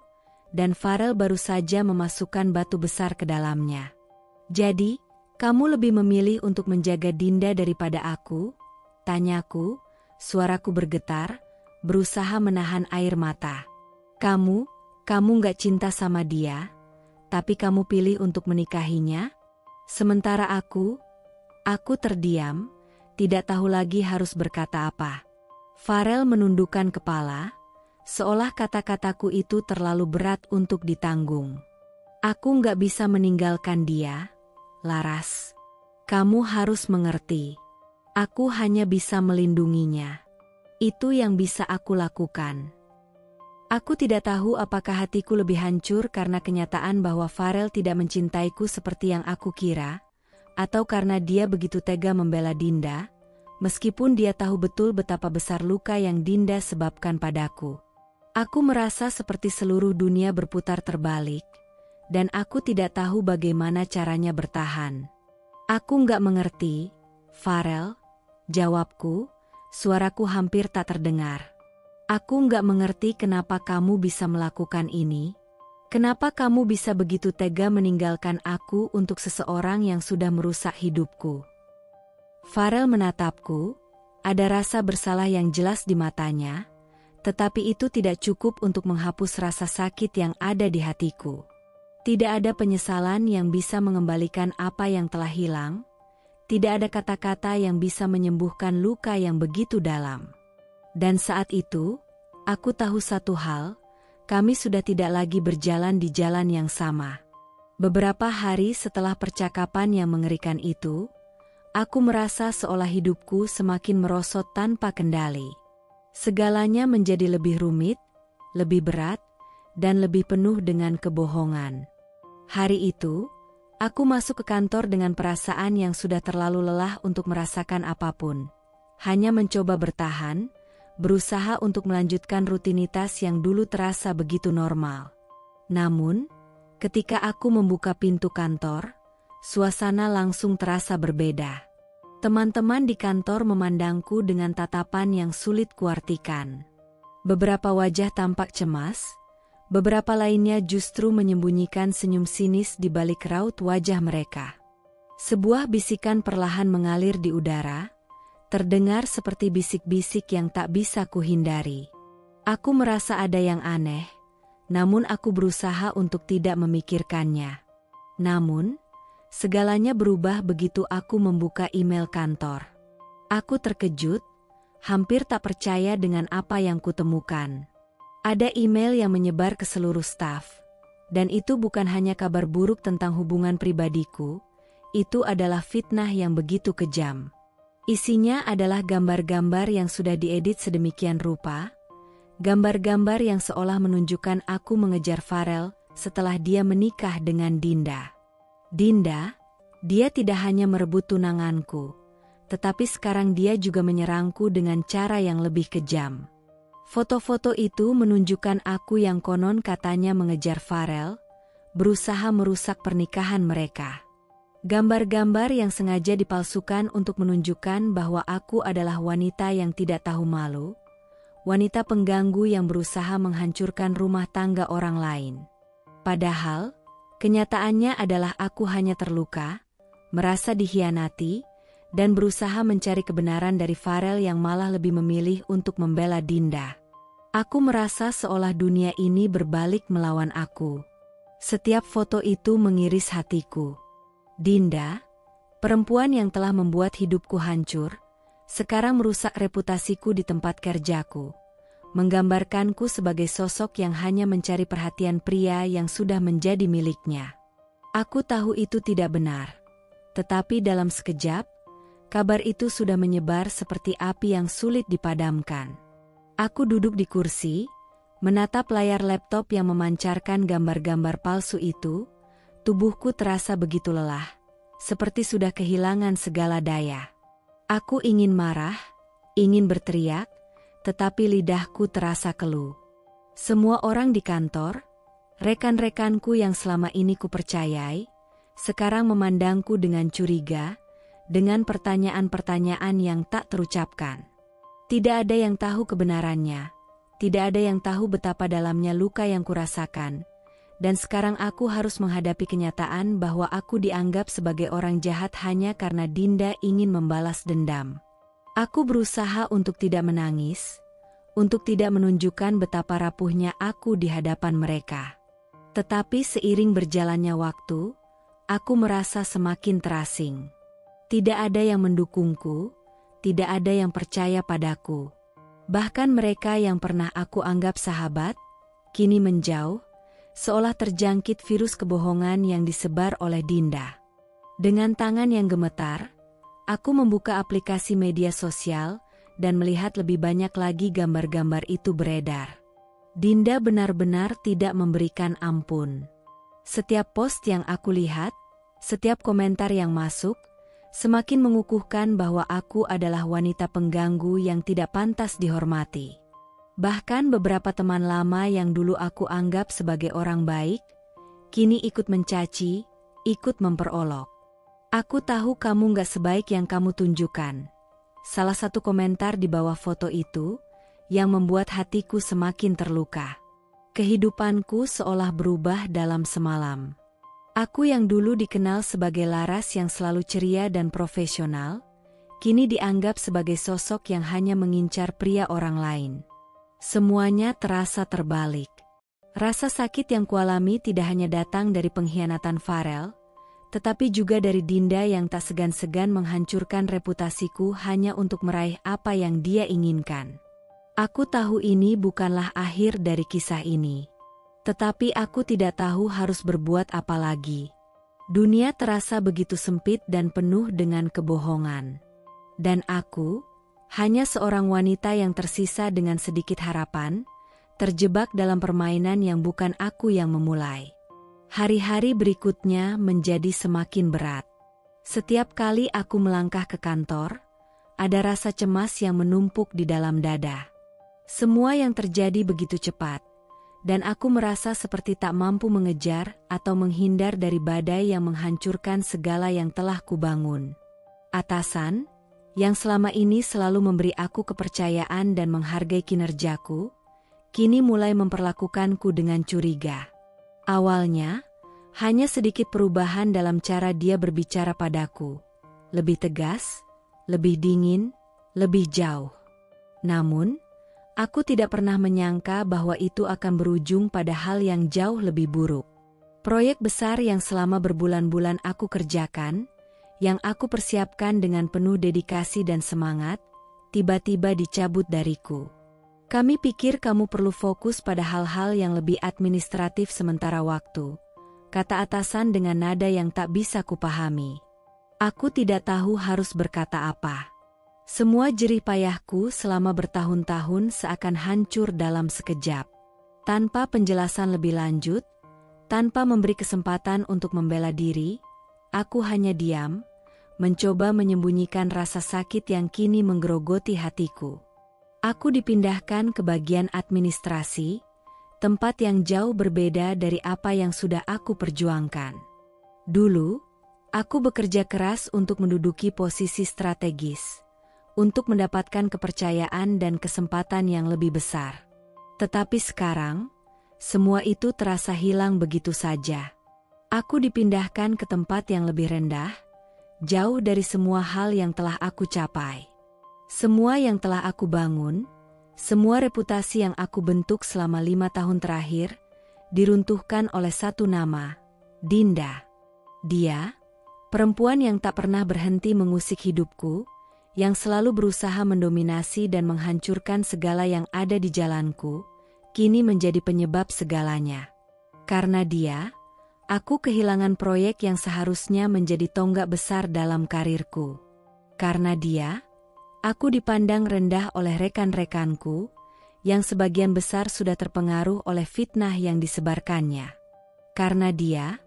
Speaker 1: dan Farel baru saja memasukkan batu besar ke dalamnya. Jadi, kamu lebih memilih untuk menjaga Dinda daripada aku? Tanyaku, suaraku bergetar, berusaha menahan air mata. Kamu gak cinta sama dia, tapi kamu pilih untuk menikahinya? Sementara aku terdiam, tidak tahu lagi harus berkata apa. Farel menundukkan kepala, seolah kata-kataku itu terlalu berat untuk ditanggung. Aku gak bisa meninggalkan dia, Laras. Kamu harus mengerti. Aku hanya bisa melindunginya. Itu yang bisa aku lakukan. Aku tidak tahu apakah hatiku lebih hancur karena kenyataan bahwa Farel tidak mencintaiku seperti yang aku kira, atau karena dia begitu tega membela Dinda, meskipun dia tahu betul betapa besar luka yang Dinda sebabkan padaku. Aku merasa seperti seluruh dunia berputar terbalik, dan aku tidak tahu bagaimana caranya bertahan. Aku nggak mengerti, Farel, jawabku, suaraku hampir tak terdengar. Aku nggak mengerti kenapa kamu bisa melakukan ini. Kenapa kamu bisa begitu tega meninggalkan aku untuk seseorang yang sudah merusak hidupku? Farel menatapku, ada rasa bersalah yang jelas di matanya, tetapi itu tidak cukup untuk menghapus rasa sakit yang ada di hatiku. Tidak ada penyesalan yang bisa mengembalikan apa yang telah hilang. Tidak ada kata-kata yang bisa menyembuhkan luka yang begitu dalam. Dan saat itu, aku tahu satu hal, kami sudah tidak lagi berjalan di jalan yang sama. Beberapa hari setelah percakapan yang mengerikan itu, aku merasa seolah hidupku semakin merosot tanpa kendali. Segalanya menjadi lebih rumit, lebih berat, dan lebih penuh dengan kebohongan. Hari itu, aku masuk ke kantor dengan perasaan yang sudah terlalu lelah untuk merasakan apapun. Hanya mencoba bertahan, berusaha untuk melanjutkan rutinitas yang dulu terasa begitu normal. Namun, ketika aku membuka pintu kantor, suasana langsung terasa berbeda. Teman-teman di kantor memandangku dengan tatapan yang sulit kuartikan. Beberapa wajah tampak cemas, beberapa lainnya justru menyembunyikan senyum sinis di balik raut wajah mereka. Sebuah bisikan perlahan mengalir di udara, terdengar seperti bisik-bisik yang tak bisa kuhindari. Aku merasa ada yang aneh, namun aku berusaha untuk tidak memikirkannya. Namun, segalanya berubah begitu aku membuka email kantor. Aku terkejut, hampir tak percaya dengan apa yang kutemukan. Ada email yang menyebar ke seluruh staf, dan itu bukan hanya kabar buruk tentang hubungan pribadiku, itu adalah fitnah yang begitu kejam. Isinya adalah gambar-gambar yang sudah diedit sedemikian rupa, gambar-gambar yang seolah menunjukkan aku mengejar Farel setelah dia menikah dengan Dinda. Dinda, dia tidak hanya merebut tunanganku, tetapi sekarang dia juga menyerangku dengan cara yang lebih kejam. Foto-foto itu menunjukkan aku yang konon katanya mengejar Farel, berusaha merusak pernikahan mereka. Gambar-gambar yang sengaja dipalsukan untuk menunjukkan bahwa aku adalah wanita yang tidak tahu malu, wanita pengganggu yang berusaha menghancurkan rumah tangga orang lain. Padahal, kenyataannya adalah aku hanya terluka, merasa dikhianati, dan berusaha mencari kebenaran dari Farel yang malah lebih memilih untuk membela Dinda. Aku merasa seolah dunia ini berbalik melawan aku. Setiap foto itu mengiris hatiku. Dinda, perempuan yang telah membuat hidupku hancur, sekarang merusak reputasiku di tempat kerjaku, menggambarkanku sebagai sosok yang hanya mencari perhatian pria yang sudah menjadi miliknya. Aku tahu itu tidak benar, tetapi dalam sekejap, kabar itu sudah menyebar seperti api yang sulit dipadamkan. Aku duduk di kursi, menatap layar laptop yang memancarkan gambar-gambar palsu itu. Tubuhku terasa begitu lelah, seperti sudah kehilangan segala daya. Aku ingin marah, ingin berteriak, tetapi lidahku terasa keluh. Semua orang di kantor, rekan-rekanku yang selama ini kupercayai, sekarang memandangku dengan curiga, dengan pertanyaan-pertanyaan yang tak terucapkan. Tidak ada yang tahu kebenarannya, tidak ada yang tahu betapa dalamnya luka yang kurasakan, dan sekarang aku harus menghadapi kenyataan bahwa aku dianggap sebagai orang jahat hanya karena Dinda ingin membalas dendam. Aku berusaha untuk tidak menangis, untuk tidak menunjukkan betapa rapuhnya aku di hadapan mereka. Tetapi seiring berjalannya waktu, aku merasa semakin terasing. Tidak ada yang mendukungku, tidak ada yang percaya padaku. Bahkan mereka yang pernah aku anggap sahabat, kini menjauh, seolah terjangkit virus kebohongan yang disebar oleh Dinda. Dengan tangan yang gemetar, aku membuka aplikasi media sosial dan melihat lebih banyak lagi gambar-gambar itu beredar. Dinda benar-benar tidak memberikan ampun. Setiap post yang aku lihat, setiap komentar yang masuk, semakin mengukuhkan bahwa aku adalah wanita pengganggu yang tidak pantas dihormati. Bahkan beberapa teman lama yang dulu aku anggap sebagai orang baik, kini ikut mencaci, ikut memperolok. Aku tahu kamu gak sebaik yang kamu tunjukkan. Salah satu komentar di bawah foto itu, yang membuat hatiku semakin terluka. Kehidupanku seolah berubah dalam semalam. Aku yang dulu dikenal sebagai laras yang selalu ceria dan profesional, kini dianggap sebagai sosok yang hanya mengincar pria orang lain. Semuanya terasa terbalik. Rasa sakit yang kualami tidak hanya datang dari pengkhianatan Farel, tetapi juga dari Dinda yang tak segan-segan menghancurkan reputasiku hanya untuk meraih apa yang dia inginkan. Aku tahu ini bukanlah akhir dari kisah ini. Tetapi aku tidak tahu harus berbuat apa lagi. Dunia terasa begitu sempit dan penuh dengan kebohongan. Dan aku, hanya seorang wanita yang tersisa dengan sedikit harapan, terjebak dalam permainan yang bukan aku yang memulai. Hari-hari berikutnya menjadi semakin berat. Setiap kali aku melangkah ke kantor, ada rasa cemas yang menumpuk di dalam dada. Semua yang terjadi begitu cepat, dan aku merasa seperti tak mampu mengejar atau menghindar dari badai yang menghancurkan segala yang telah kubangun. Atasan, yang selama ini selalu memberi aku kepercayaan dan menghargai kinerjaku, kini mulai memperlakukanku dengan curiga. Awalnya, hanya sedikit perubahan dalam cara dia berbicara padaku. Lebih tegas, lebih dingin, lebih jauh. Namun, aku tidak pernah menyangka bahwa itu akan berujung pada hal yang jauh lebih buruk. Proyek besar yang selama berbulan-bulan aku kerjakan, yang aku persiapkan dengan penuh dedikasi dan semangat, tiba-tiba dicabut dariku. Kami pikir kamu perlu fokus pada hal-hal yang lebih administratif sementara waktu, kata atasan dengan nada yang tak bisa kupahami. Aku tidak tahu harus berkata apa. Semua jerih payahku selama bertahun-tahun seakan hancur dalam sekejap. Tanpa penjelasan lebih lanjut, tanpa memberi kesempatan untuk membela diri, aku hanya diam, mencoba menyembunyikan rasa sakit yang kini menggerogoti hatiku. Aku dipindahkan ke bagian administrasi, tempat yang jauh berbeda dari apa yang sudah aku perjuangkan. Dulu, aku bekerja keras untuk menduduki posisi strategis, untuk mendapatkan kepercayaan dan kesempatan yang lebih besar. Tetapi sekarang, semua itu terasa hilang begitu saja. Aku dipindahkan ke tempat yang lebih rendah, jauh dari semua hal yang telah aku capai. Semua yang telah aku bangun, semua reputasi yang aku bentuk selama 5 tahun terakhir, diruntuhkan oleh satu nama, Dinda. Dia, perempuan yang tak pernah berhenti mengusik hidupku, yang selalu berusaha mendominasi dan menghancurkan segala yang ada di jalanku, kini menjadi penyebab segalanya. Karena dia, aku kehilangan proyek yang seharusnya menjadi tonggak besar dalam karirku. Karena dia, aku dipandang rendah oleh rekan-rekanku, yang sebagian besar sudah terpengaruh oleh fitnah yang disebarkannya. Karena dia,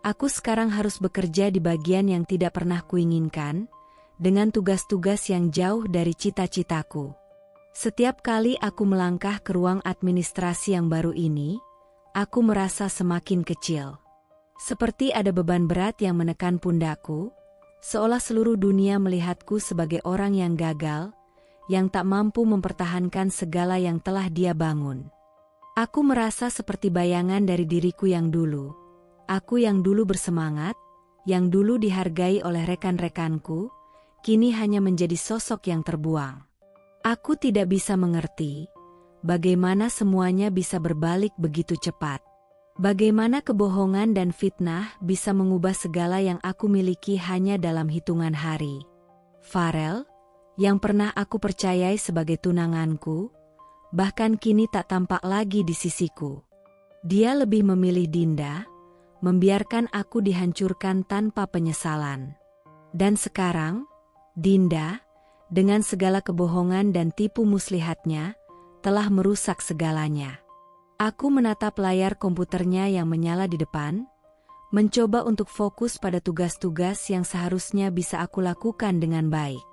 Speaker 1: aku sekarang harus bekerja di bagian yang tidak pernah kuinginkan, dengan tugas-tugas yang jauh dari cita-citaku. Setiap kali aku melangkah ke ruang administrasi yang baru ini, aku merasa semakin kecil. Seperti ada beban berat yang menekan pundakku, seolah seluruh dunia melihatku sebagai orang yang gagal, yang tak mampu mempertahankan segala yang telah dia bangun. Aku merasa seperti bayangan dari diriku yang dulu. Aku yang dulu bersemangat, yang dulu dihargai oleh rekan-rekanku, kini hanya menjadi sosok yang terbuang. Aku tidak bisa mengerti bagaimana semuanya bisa berbalik begitu cepat. Bagaimana kebohongan dan fitnah bisa mengubah segala yang aku miliki hanya dalam hitungan hari. Farel, yang pernah aku percayai sebagai tunanganku, bahkan kini tak tampak lagi di sisiku. Dia lebih memilih Dinda, membiarkan aku dihancurkan tanpa penyesalan. Dan sekarang, Dinda, dengan segala kebohongan dan tipu muslihatnya, telah merusak segalanya. Aku menatap layar komputernya yang menyala di depan, mencoba untuk fokus pada tugas-tugas yang seharusnya bisa aku lakukan dengan baik.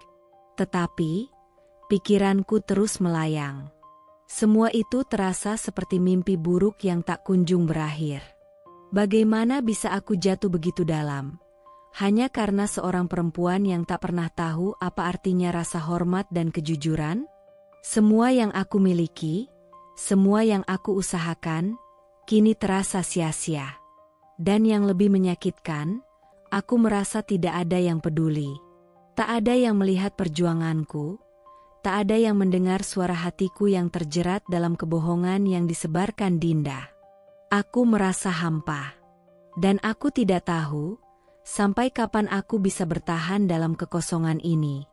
Speaker 1: Tetapi, pikiranku terus melayang. Semua itu terasa seperti mimpi buruk yang tak kunjung berakhir. Bagaimana bisa aku jatuh begitu dalam? Hanya karena seorang perempuan yang tak pernah tahu apa artinya rasa hormat dan kejujuran? Semua yang aku miliki, semua yang aku usahakan, kini terasa sia-sia. Dan yang lebih menyakitkan, aku merasa tidak ada yang peduli. Tak ada yang melihat perjuanganku, tak ada yang mendengar suara hatiku yang terjerat dalam kebohongan yang disebarkan Dinda. Aku merasa hampa. Dan aku tidak tahu, sampai kapan aku bisa bertahan dalam kekosongan ini.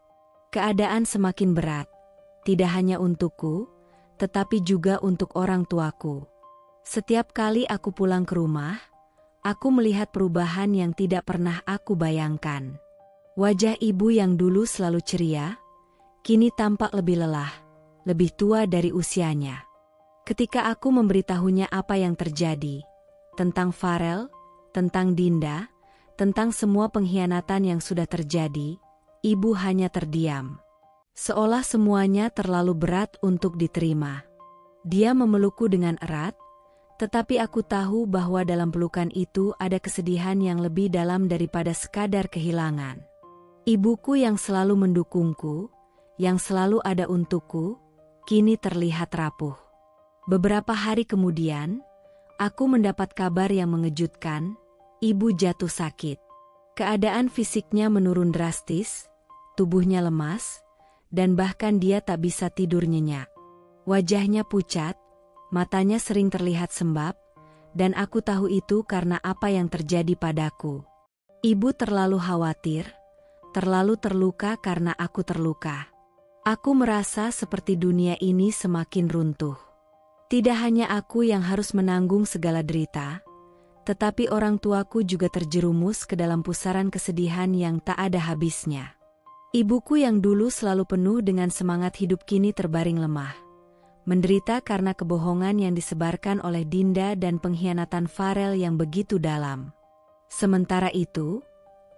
Speaker 1: Keadaan semakin berat, tidak hanya untukku, tetapi juga untuk orang tuaku. Setiap kali aku pulang ke rumah, aku melihat perubahan yang tidak pernah aku bayangkan. Wajah ibu yang dulu selalu ceria, kini tampak lebih lelah, lebih tua dari usianya. Ketika aku memberitahunya apa yang terjadi, tentang Farel, tentang Dinda, tentang semua pengkhianatan yang sudah terjadi, ibu hanya terdiam. Seolah semuanya terlalu berat untuk diterima. Dia memelukku dengan erat, tetapi aku tahu bahwa dalam pelukan itu ada kesedihan yang lebih dalam daripada sekadar kehilangan. Ibuku yang selalu mendukungku, yang selalu ada untukku, kini terlihat rapuh. Beberapa hari kemudian, aku mendapat kabar yang mengejutkan. Ibu jatuh sakit. Keadaan fisiknya menurun drastis, tubuhnya lemas, dan bahkan dia tak bisa tidur nyenyak. Wajahnya pucat, matanya sering terlihat sembab, dan aku tahu itu karena apa yang terjadi padaku. Ibu terlalu khawatir, terlalu terluka karena aku terluka. Aku merasa seperti dunia ini semakin runtuh. Tidak hanya aku yang harus menanggung segala derita, tetapi orang tuaku juga terjerumus ke dalam pusaran kesedihan yang tak ada habisnya. Ibuku yang dulu selalu penuh dengan semangat hidup kini terbaring lemah. Menderita karena kebohongan yang disebarkan oleh Dinda dan pengkhianatan Farel yang begitu dalam. Sementara itu,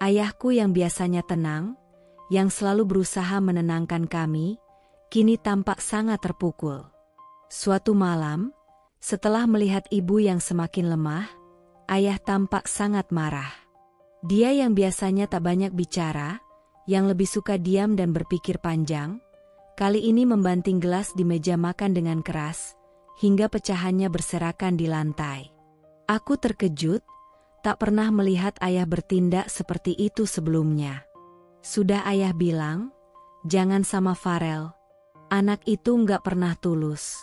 Speaker 1: ayahku yang biasanya tenang, yang selalu berusaha menenangkan kami, kini tampak sangat terpukul. Suatu malam, setelah melihat ibu yang semakin lemah, ayah tampak sangat marah. Dia yang biasanya tak banyak bicara, yang lebih suka diam dan berpikir panjang, kali ini membanting gelas di meja makan dengan keras, hingga pecahannya berserakan di lantai. Aku terkejut, tak pernah melihat ayah bertindak seperti itu sebelumnya. Sudah ayah bilang, jangan sama Farel. Anak itu nggak pernah tulus.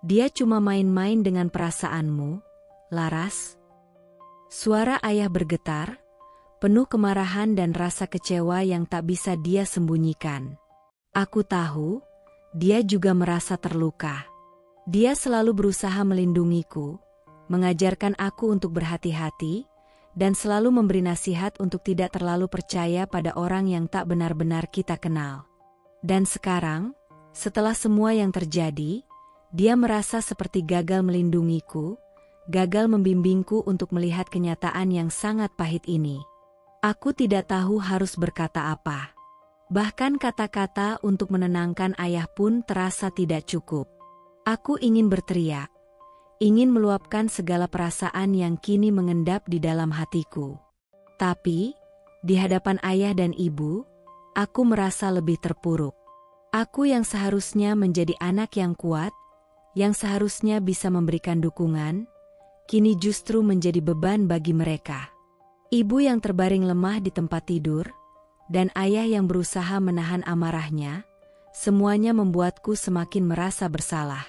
Speaker 1: Dia cuma main-main dengan perasaanmu, Laras. Suara ayah bergetar, penuh kemarahan dan rasa kecewa yang tak bisa dia sembunyikan. Aku tahu, dia juga merasa terluka. Dia selalu berusaha melindungiku, mengajarkan aku untuk berhati-hati, dan selalu memberi nasihat untuk tidak terlalu percaya pada orang yang tak benar-benar kita kenal. Dan sekarang, setelah semua yang terjadi, dia merasa seperti gagal melindungiku, gagal membimbingku untuk melihat kenyataan yang sangat pahit ini. Aku tidak tahu harus berkata apa. Bahkan kata-kata untuk menenangkan ayah pun terasa tidak cukup. Aku ingin berteriak, ingin meluapkan segala perasaan yang kini mengendap di dalam hatiku. Tapi, di hadapan ayah dan ibu, aku merasa lebih terpuruk. Aku yang seharusnya menjadi anak yang kuat, yang seharusnya bisa memberikan dukungan, kini justru menjadi beban bagi mereka. Ibu yang terbaring lemah di tempat tidur, dan ayah yang berusaha menahan amarahnya, semuanya membuatku semakin merasa bersalah.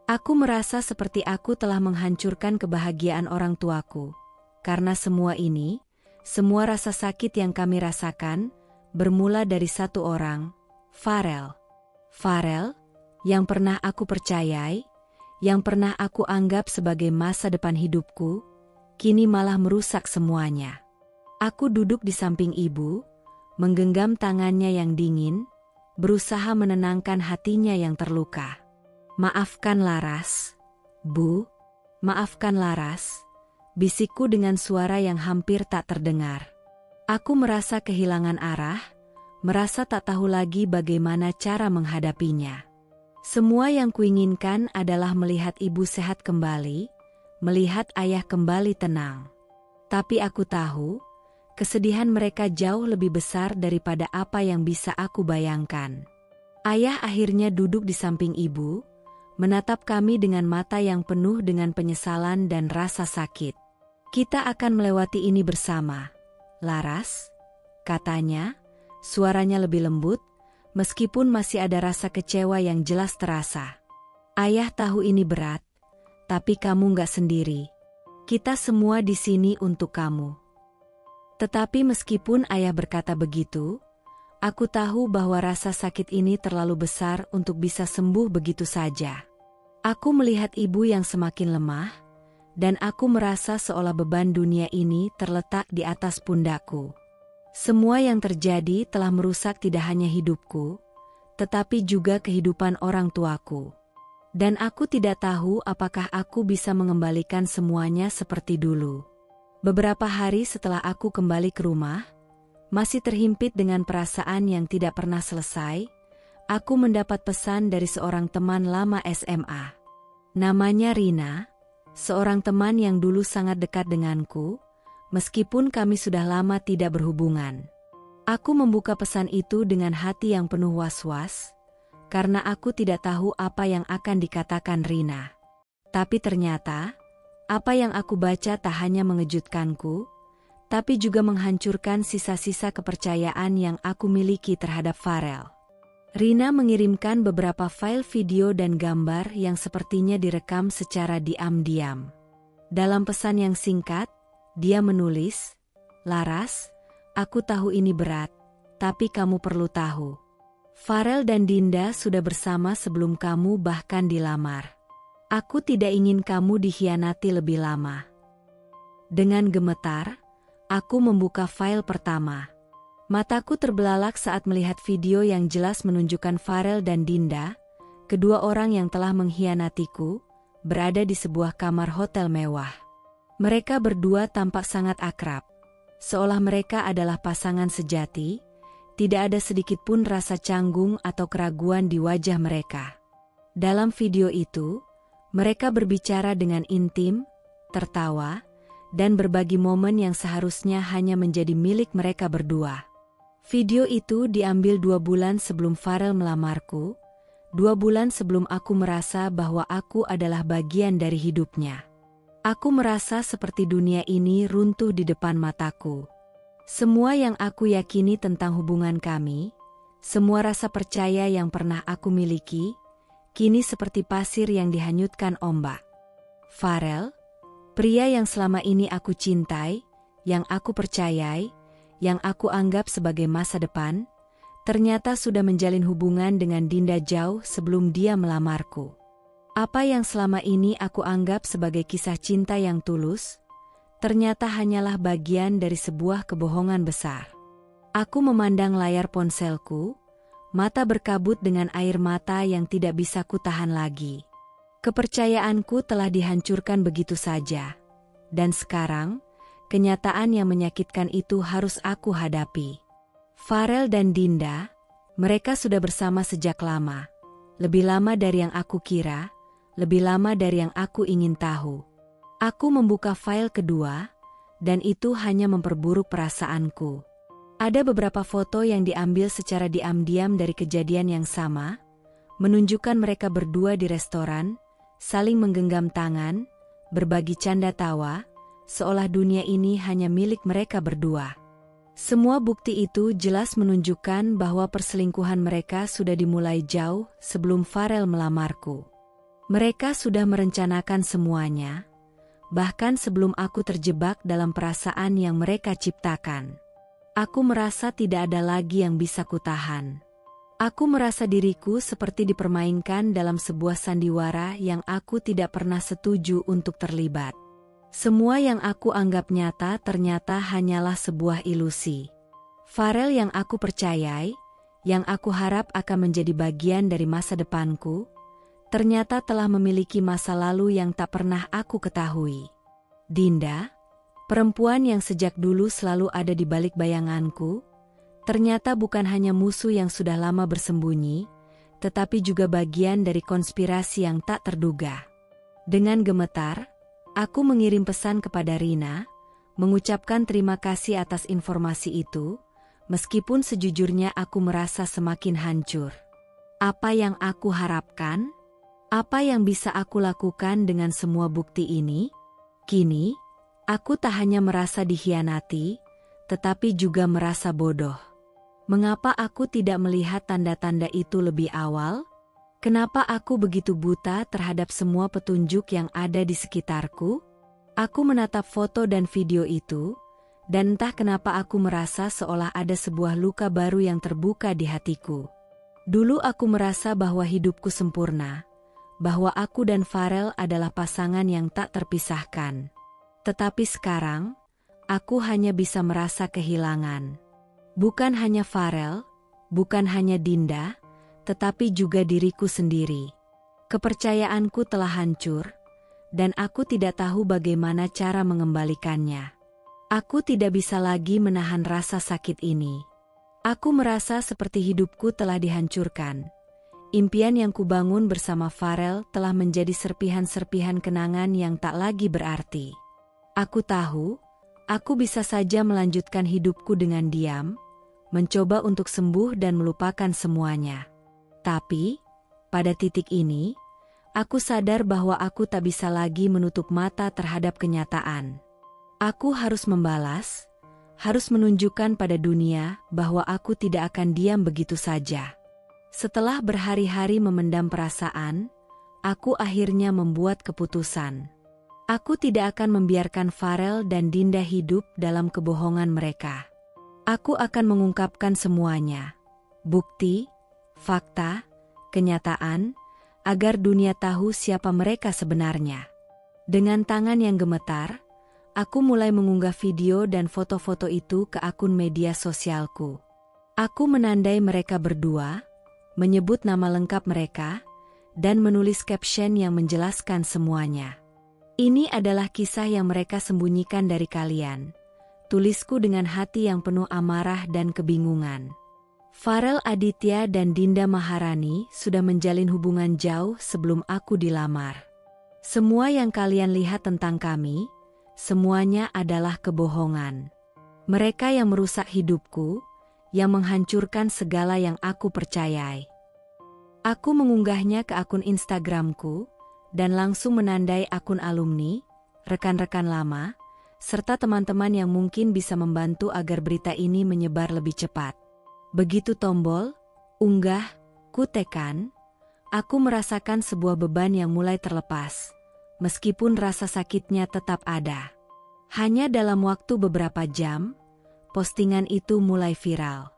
Speaker 1: Aku merasa seperti aku telah menghancurkan kebahagiaan orang tuaku. Karena semua ini, semua rasa sakit yang kami rasakan, bermula dari satu orang, Farel. Farel, yang pernah aku percayai, yang pernah aku anggap sebagai masa depan hidupku, kini malah merusak semuanya. Aku duduk di samping ibu, menggenggam tangannya yang dingin, berusaha menenangkan hatinya yang terluka. Maafkan Laras, Bu, maafkan Laras, bisikku dengan suara yang hampir tak terdengar. Aku merasa kehilangan arah, merasa tak tahu lagi bagaimana cara menghadapinya. Semua yang kuinginkan adalah melihat ibu sehat kembali, melihat ayah kembali tenang. Tapi aku tahu, kesedihan mereka jauh lebih besar daripada apa yang bisa aku bayangkan. Ayah akhirnya duduk di samping ibu, menatap kami dengan mata yang penuh dengan penyesalan dan rasa sakit. Kita akan melewati ini bersama, Laras, katanya, suaranya lebih lembut, meskipun masih ada rasa kecewa yang jelas terasa. Ayah tahu ini berat, tapi kamu nggak sendiri. Kita semua di sini untuk kamu. Tetapi meskipun ayah berkata begitu, aku tahu bahwa rasa sakit ini terlalu besar untuk bisa sembuh begitu saja. Aku melihat ibu yang semakin lemah, dan aku merasa seolah beban dunia ini terletak di atas pundakku. Semua yang terjadi telah merusak tidak hanya hidupku, tetapi juga kehidupan orang tuaku. Dan aku tidak tahu apakah aku bisa mengembalikan semuanya seperti dulu. Beberapa hari setelah aku kembali ke rumah, masih terhimpit dengan perasaan yang tidak pernah selesai, aku mendapat pesan dari seorang teman lama SMA. Namanya Rina, seorang teman yang dulu sangat dekat denganku, meskipun kami sudah lama tidak berhubungan. Aku membuka pesan itu dengan hati yang penuh was-was, karena aku tidak tahu apa yang akan dikatakan Rina. Tapi ternyata, apa yang aku baca tak hanya mengejutkanku, tapi juga menghancurkan sisa-sisa kepercayaan yang aku miliki terhadap Farel. Rina mengirimkan beberapa file video dan gambar yang sepertinya direkam secara diam-diam. Dalam pesan yang singkat, dia menulis, "Laras, aku tahu ini berat, tapi kamu perlu tahu. Farel dan Dinda sudah bersama sebelum kamu bahkan dilamar. Aku tidak ingin kamu dikhianati lebih lama." Dengan gemetar, aku membuka file pertama. Mataku terbelalak saat melihat video yang jelas menunjukkan Farel dan Dinda, kedua orang yang telah mengkhianatiku, berada di sebuah kamar hotel mewah. Mereka berdua tampak sangat akrab, seolah mereka adalah pasangan sejati, tidak ada sedikit pun rasa canggung atau keraguan di wajah mereka. Dalam video itu, mereka berbicara dengan intim, tertawa, dan berbagi momen yang seharusnya hanya menjadi milik mereka berdua. Video itu diambil 2 bulan sebelum Farel melamarku, 2 bulan sebelum aku merasa bahwa aku adalah bagian dari hidupnya. Aku merasa seperti dunia ini runtuh di depan mataku. Semua yang aku yakini tentang hubungan kami, semua rasa percaya yang pernah aku miliki, kini seperti pasir yang dihanyutkan ombak. Farel, pria yang selama ini aku cintai, yang aku percayai, yang aku anggap sebagai masa depan, ternyata sudah menjalin hubungan dengan Dinda jauh sebelum dia melamarku. Apa yang selama ini aku anggap sebagai kisah cinta yang tulus, ternyata hanyalah bagian dari sebuah kebohongan besar. Aku memandang layar ponselku, mata berkabut dengan air mata yang tidak bisa kutahan lagi. Kepercayaanku telah dihancurkan begitu saja, dan sekarang, kenyataan yang menyakitkan itu harus aku hadapi. Farel dan Dinda, mereka sudah bersama sejak lama. Lebih lama dari yang aku kira, lebih lama dari yang aku ingin tahu. Aku membuka file kedua, dan itu hanya memperburuk perasaanku. Ada beberapa foto yang diambil secara diam-diam dari kejadian yang sama, menunjukkan mereka berdua di restoran, saling menggenggam tangan, berbagi canda tawa, seolah dunia ini hanya milik mereka berdua. Semua bukti itu jelas menunjukkan bahwa perselingkuhan mereka sudah dimulai jauh sebelum Farel melamarku. Mereka sudah merencanakan semuanya, bahkan sebelum aku terjebak dalam perasaan yang mereka ciptakan. Aku merasa tidak ada lagi yang bisa kutahan. Aku merasa diriku seperti dipermainkan dalam sebuah sandiwara yang aku tidak pernah setuju untuk terlibat. Semua yang aku anggap nyata ternyata hanyalah sebuah ilusi. Farel yang aku percayai, yang aku harap akan menjadi bagian dari masa depanku, ternyata telah memiliki masa lalu yang tak pernah aku ketahui. Dinda, perempuan yang sejak dulu selalu ada di balik bayanganku, ternyata bukan hanya musuh yang sudah lama bersembunyi, tetapi juga bagian dari konspirasi yang tak terduga. Dengan gemetar, aku mengirim pesan kepada Rina, mengucapkan terima kasih atas informasi itu, meskipun sejujurnya aku merasa semakin hancur. Apa yang aku harapkan? Apa yang bisa aku lakukan dengan semua bukti ini? Kini, aku tak hanya merasa dikhianati, tetapi juga merasa bodoh. Mengapa aku tidak melihat tanda-tanda itu lebih awal? Kenapa aku begitu buta terhadap semua petunjuk yang ada di sekitarku? Aku menatap foto dan video itu, dan entah kenapa aku merasa seolah ada sebuah luka baru yang terbuka di hatiku. Dulu aku merasa bahwa hidupku sempurna, bahwa aku dan Farel adalah pasangan yang tak terpisahkan. Tetapi sekarang, aku hanya bisa merasa kehilangan. Bukan hanya Farel, bukan hanya Dinda, tetapi juga diriku sendiri. Kepercayaanku telah hancur, dan aku tidak tahu bagaimana cara mengembalikannya. Aku tidak bisa lagi menahan rasa sakit ini. Aku merasa seperti hidupku telah dihancurkan. Impian yang kubangun bersama Farel telah menjadi serpihan-serpihan kenangan yang tak lagi berarti. Aku tahu, aku bisa saja melanjutkan hidupku dengan diam, mencoba untuk sembuh dan melupakan semuanya. Tapi, pada titik ini, aku sadar bahwa aku tak bisa lagi menutup mata terhadap kenyataan. Aku harus membalas, harus menunjukkan pada dunia bahwa aku tidak akan diam begitu saja. Setelah berhari-hari memendam perasaan, aku akhirnya membuat keputusan. Aku tidak akan membiarkan Farel dan Dinda hidup dalam kebohongan mereka. Aku akan mengungkapkan semuanya. Bukti, fakta, kenyataan, agar dunia tahu siapa mereka sebenarnya. Dengan tangan yang gemetar, aku mulai mengunggah video dan foto-foto itu ke akun media sosialku. Aku menandai mereka berdua, menyebut nama lengkap mereka, dan menulis caption yang menjelaskan semuanya. Ini adalah kisah yang mereka sembunyikan dari kalian. Tulisku dengan hati yang penuh amarah dan kebingungan. Farel Aditya dan Dinda Maharani sudah menjalin hubungan jauh sebelum aku dilamar. Semua yang kalian lihat tentang kami, semuanya adalah kebohongan. Mereka yang merusak hidupku, yang menghancurkan segala yang aku percayai. Aku mengunggahnya ke akun Instagramku, dan langsung menandai akun alumni, rekan-rekan lama, serta teman-teman yang mungkin bisa membantu agar berita ini menyebar lebih cepat. Begitu tombol unggah ku tekan, aku merasakan sebuah beban yang mulai terlepas, meskipun rasa sakitnya tetap ada. Hanya dalam waktu beberapa jam, postingan itu mulai viral.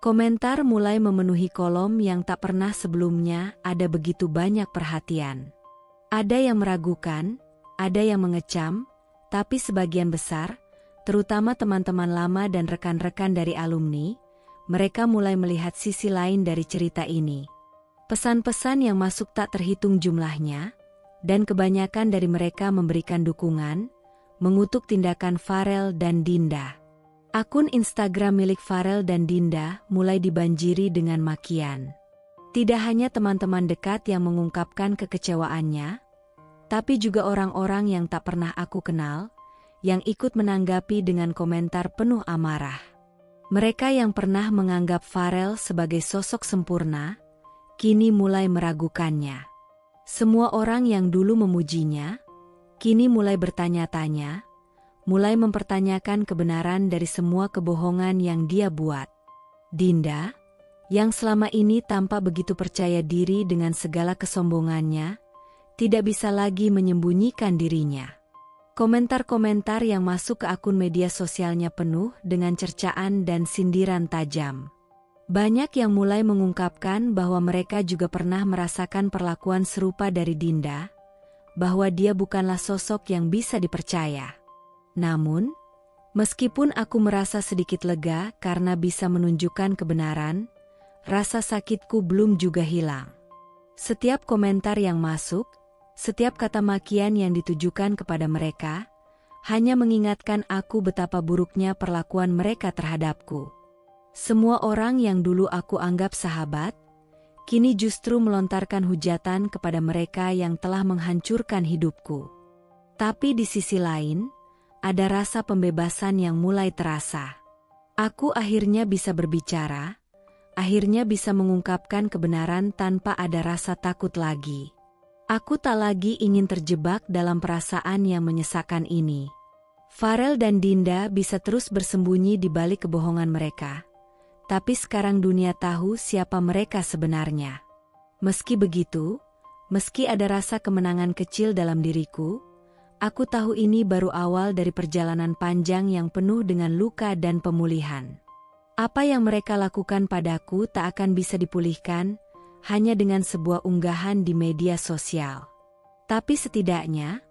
Speaker 1: Komentar mulai memenuhi kolom yang tak pernah sebelumnya ada begitu banyak perhatian. Ada yang meragukan, ada yang mengecam, tapi sebagian besar, terutama teman-teman lama dan rekan-rekan dari alumni, mereka mulai melihat sisi lain dari cerita ini. Pesan-pesan yang masuk tak terhitung jumlahnya, dan kebanyakan dari mereka memberikan dukungan, mengutuk tindakan Farel dan Dinda. Akun Instagram milik Farel dan Dinda mulai dibanjiri dengan makian. Tidak hanya teman-teman dekat yang mengungkapkan kekecewaannya, tapi juga orang-orang yang tak pernah aku kenal, yang ikut menanggapi dengan komentar penuh amarah. Mereka yang pernah menganggap Farel sebagai sosok sempurna, kini mulai meragukannya. Semua orang yang dulu memujinya, kini mulai bertanya-tanya, mulai mempertanyakan kebenaran dari semua kebohongan yang dia buat. Dinda, yang selama ini tampak begitu percaya diri dengan segala kesombongannya, tidak bisa lagi menyembunyikan dirinya. Komentar-komentar yang masuk ke akun media sosialnya penuh dengan cercaan dan sindiran tajam. Banyak yang mulai mengungkapkan bahwa mereka juga pernah merasakan perlakuan serupa dari Dinda, bahwa dia bukanlah sosok yang bisa dipercaya. Namun, meskipun aku merasa sedikit lega karena bisa menunjukkan kebenaran, rasa sakitku belum juga hilang. Setiap komentar yang masuk, setiap kata makian yang ditujukan kepada mereka, hanya mengingatkan aku betapa buruknya perlakuan mereka terhadapku. Semua orang yang dulu aku anggap sahabat, kini justru melontarkan hujatan kepada mereka yang telah menghancurkan hidupku. Tapi di sisi lain, ada rasa pembebasan yang mulai terasa. Aku akhirnya bisa berbicara, akhirnya bisa mengungkapkan kebenaran tanpa ada rasa takut lagi. Aku tak lagi ingin terjebak dalam perasaan yang menyesakan ini. Farel dan Dinda bisa terus bersembunyi di balik kebohongan mereka. Tapi sekarang dunia tahu siapa mereka sebenarnya. Meski begitu, meski ada rasa kemenangan kecil dalam diriku, aku tahu ini baru awal dari perjalanan panjang yang penuh dengan luka dan pemulihan. Apa yang mereka lakukan padaku tak akan bisa dipulihkan hanya dengan sebuah unggahan di media sosial. Tapi setidaknya,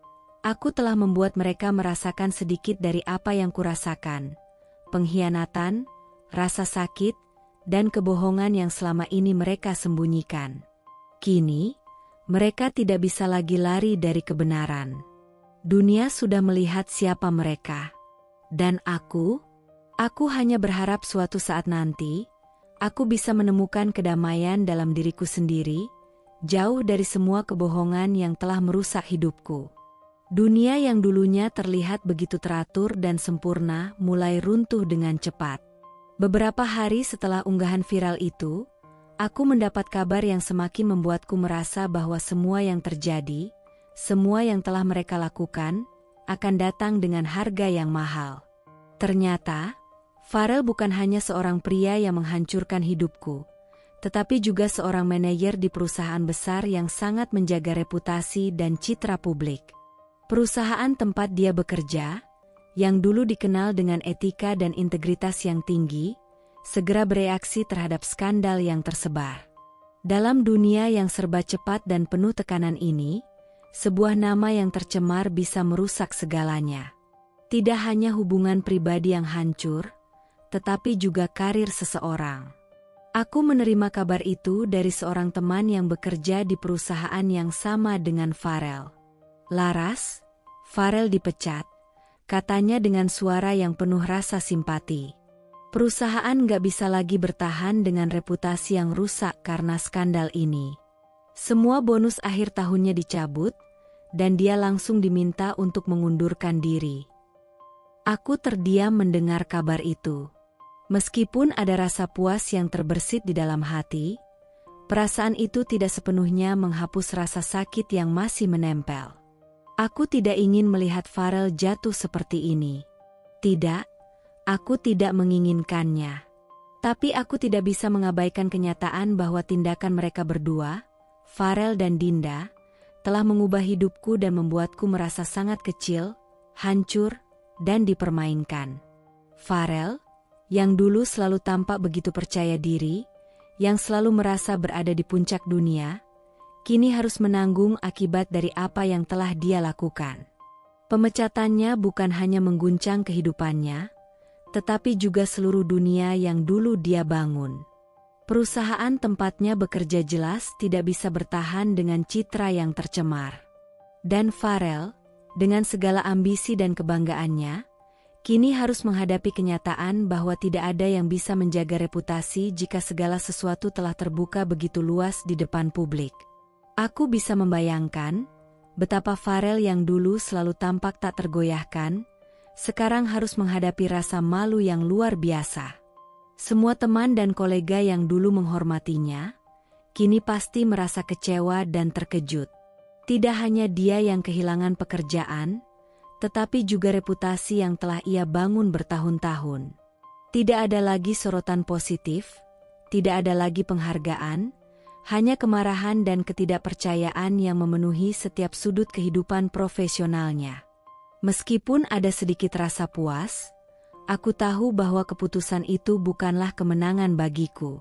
Speaker 1: aku telah membuat mereka merasakan sedikit dari apa yang kurasakan. Pengkhianatan, rasa sakit, dan kebohongan yang selama ini mereka sembunyikan. Kini, mereka tidak bisa lagi lari dari kebenaran. Dunia sudah melihat siapa mereka. Dan aku hanya berharap suatu saat nanti, aku bisa menemukan kedamaian dalam diriku sendiri, jauh dari semua kebohongan yang telah merusak hidupku. Dunia yang dulunya terlihat begitu teratur dan sempurna mulai runtuh dengan cepat. Beberapa hari setelah unggahan viral itu, aku mendapat kabar yang semakin membuatku merasa bahwa semua yang terjadi, semua yang telah mereka lakukan, akan datang dengan harga yang mahal. Ternyata, Farel bukan hanya seorang pria yang menghancurkan hidupku, tetapi juga seorang manajer di perusahaan besar yang sangat menjaga reputasi dan citra publik. Perusahaan tempat dia bekerja, yang dulu dikenal dengan etika dan integritas yang tinggi, segera bereaksi terhadap skandal yang tersebar. Dalam dunia yang serba cepat dan penuh tekanan ini, sebuah nama yang tercemar bisa merusak segalanya. Tidak hanya hubungan pribadi yang hancur, tetapi juga karir seseorang. Aku menerima kabar itu dari seorang teman yang bekerja di perusahaan yang sama dengan Farel. Laras, Farel dipecat, katanya dengan suara yang penuh rasa simpati. Perusahaan gak bisa lagi bertahan dengan reputasi yang rusak karena skandal ini. Semua bonus akhir tahunnya dicabut, dan dia langsung diminta untuk mengundurkan diri. Aku terdiam mendengar kabar itu. Meskipun ada rasa puas yang terbersit di dalam hati, perasaan itu tidak sepenuhnya menghapus rasa sakit yang masih menempel. Aku tidak ingin melihat Farel jatuh seperti ini. Tidak, aku tidak menginginkannya. Tapi aku tidak bisa mengabaikan kenyataan bahwa tindakan mereka berdua, Farel dan Dinda, telah mengubah hidupku dan membuatku merasa sangat kecil, hancur, dan dipermainkan. Farel, yang dulu selalu tampak begitu percaya diri, yang selalu merasa berada di puncak dunia, kini harus menanggung akibat dari apa yang telah dia lakukan. Pemecatannya bukan hanya mengguncang kehidupannya, tetapi juga seluruh dunia yang dulu dia bangun. Perusahaan tempatnya bekerja jelas tidak bisa bertahan dengan citra yang tercemar. Dan Farel, dengan segala ambisi dan kebanggaannya, kini harus menghadapi kenyataan bahwa tidak ada yang bisa menjaga reputasi jika segala sesuatu telah terbuka begitu luas di depan publik. Aku bisa membayangkan betapa Farel yang dulu selalu tampak tak tergoyahkan, sekarang harus menghadapi rasa malu yang luar biasa. Semua teman dan kolega yang dulu menghormatinya, kini pasti merasa kecewa dan terkejut. Tidak hanya dia yang kehilangan pekerjaan, tetapi juga reputasi yang telah ia bangun bertahun-tahun. Tidak ada lagi sorotan positif, tidak ada lagi penghargaan, hanya kemarahan dan ketidakpercayaan yang memenuhi setiap sudut kehidupan profesionalnya. Meskipun ada sedikit rasa puas, aku tahu bahwa keputusan itu bukanlah kemenangan bagiku.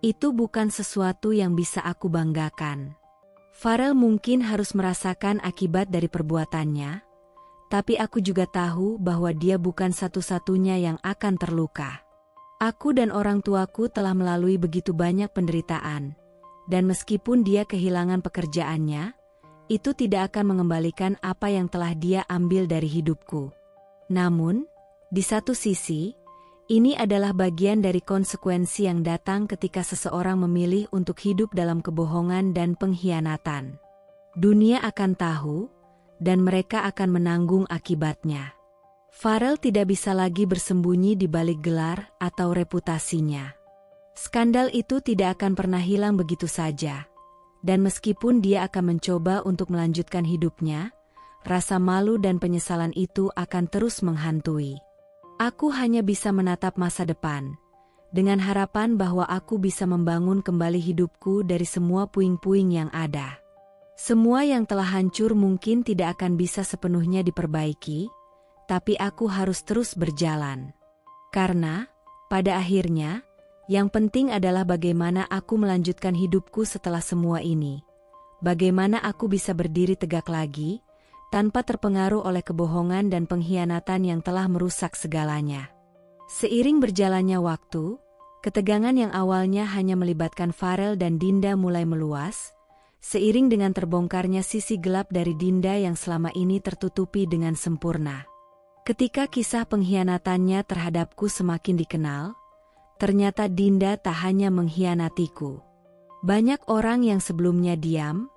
Speaker 1: Itu bukan sesuatu yang bisa aku banggakan. Farel mungkin harus merasakan akibat dari perbuatannya, tapi aku juga tahu bahwa dia bukan satu-satunya yang akan terluka. Aku dan orang tuaku telah melalui begitu banyak penderitaan, dan meskipun dia kehilangan pekerjaannya, itu tidak akan mengembalikan apa yang telah dia ambil dari hidupku. Namun, di satu sisi, ini adalah bagian dari konsekuensi yang datang ketika seseorang memilih untuk hidup dalam kebohongan dan pengkhianatan. Dunia akan tahu, dan mereka akan menanggung akibatnya. Farel tidak bisa lagi bersembunyi di balik gelar atau reputasinya. Skandal itu tidak akan pernah hilang begitu saja. Dan meskipun dia akan mencoba untuk melanjutkan hidupnya, rasa malu dan penyesalan itu akan terus menghantui. Aku hanya bisa menatap masa depan, dengan harapan bahwa aku bisa membangun kembali hidupku dari semua puing-puing yang ada. Semua yang telah hancur mungkin tidak akan bisa sepenuhnya diperbaiki, tapi aku harus terus berjalan. Karena, pada akhirnya, yang penting adalah bagaimana aku melanjutkan hidupku setelah semua ini. Bagaimana aku bisa berdiri tegak lagi, tanpa terpengaruh oleh kebohongan dan pengkhianatan yang telah merusak segalanya. Seiring berjalannya waktu, ketegangan yang awalnya hanya melibatkan Farel dan Dinda mulai meluas, seiring dengan terbongkarnya sisi gelap dari Dinda yang selama ini tertutupi dengan sempurna. Ketika kisah pengkhianatannya terhadapku semakin dikenal, ternyata Dinda tak hanya mengkhianatiku. Banyak orang yang sebelumnya diam,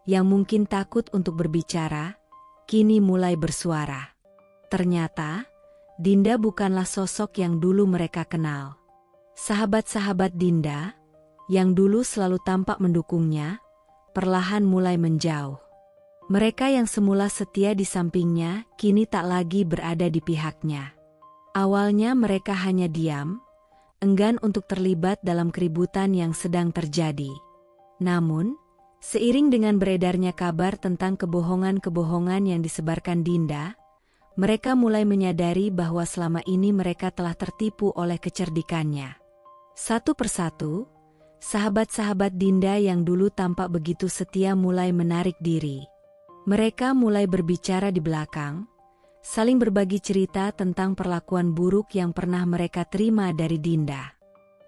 Speaker 1: yang mungkin takut untuk berbicara, kini mulai bersuara. Ternyata, Dinda bukanlah sosok yang dulu mereka kenal. Sahabat-sahabat Dinda, yang dulu selalu tampak mendukungnya, perlahan mulai menjauh. Mereka yang semula setia di sampingnya, kini tak lagi berada di pihaknya. Awalnya mereka hanya diam, enggan untuk terlibat dalam keributan yang sedang terjadi. Namun, seiring dengan beredarnya kabar tentang kebohongan-kebohongan yang disebarkan Dinda, mereka mulai menyadari bahwa selama ini mereka telah tertipu oleh kecerdikannya. Satu persatu, sahabat-sahabat Dinda yang dulu tampak begitu setia mulai menarik diri. Mereka mulai berbicara di belakang, saling berbagi cerita tentang perlakuan buruk yang pernah mereka terima dari Dinda.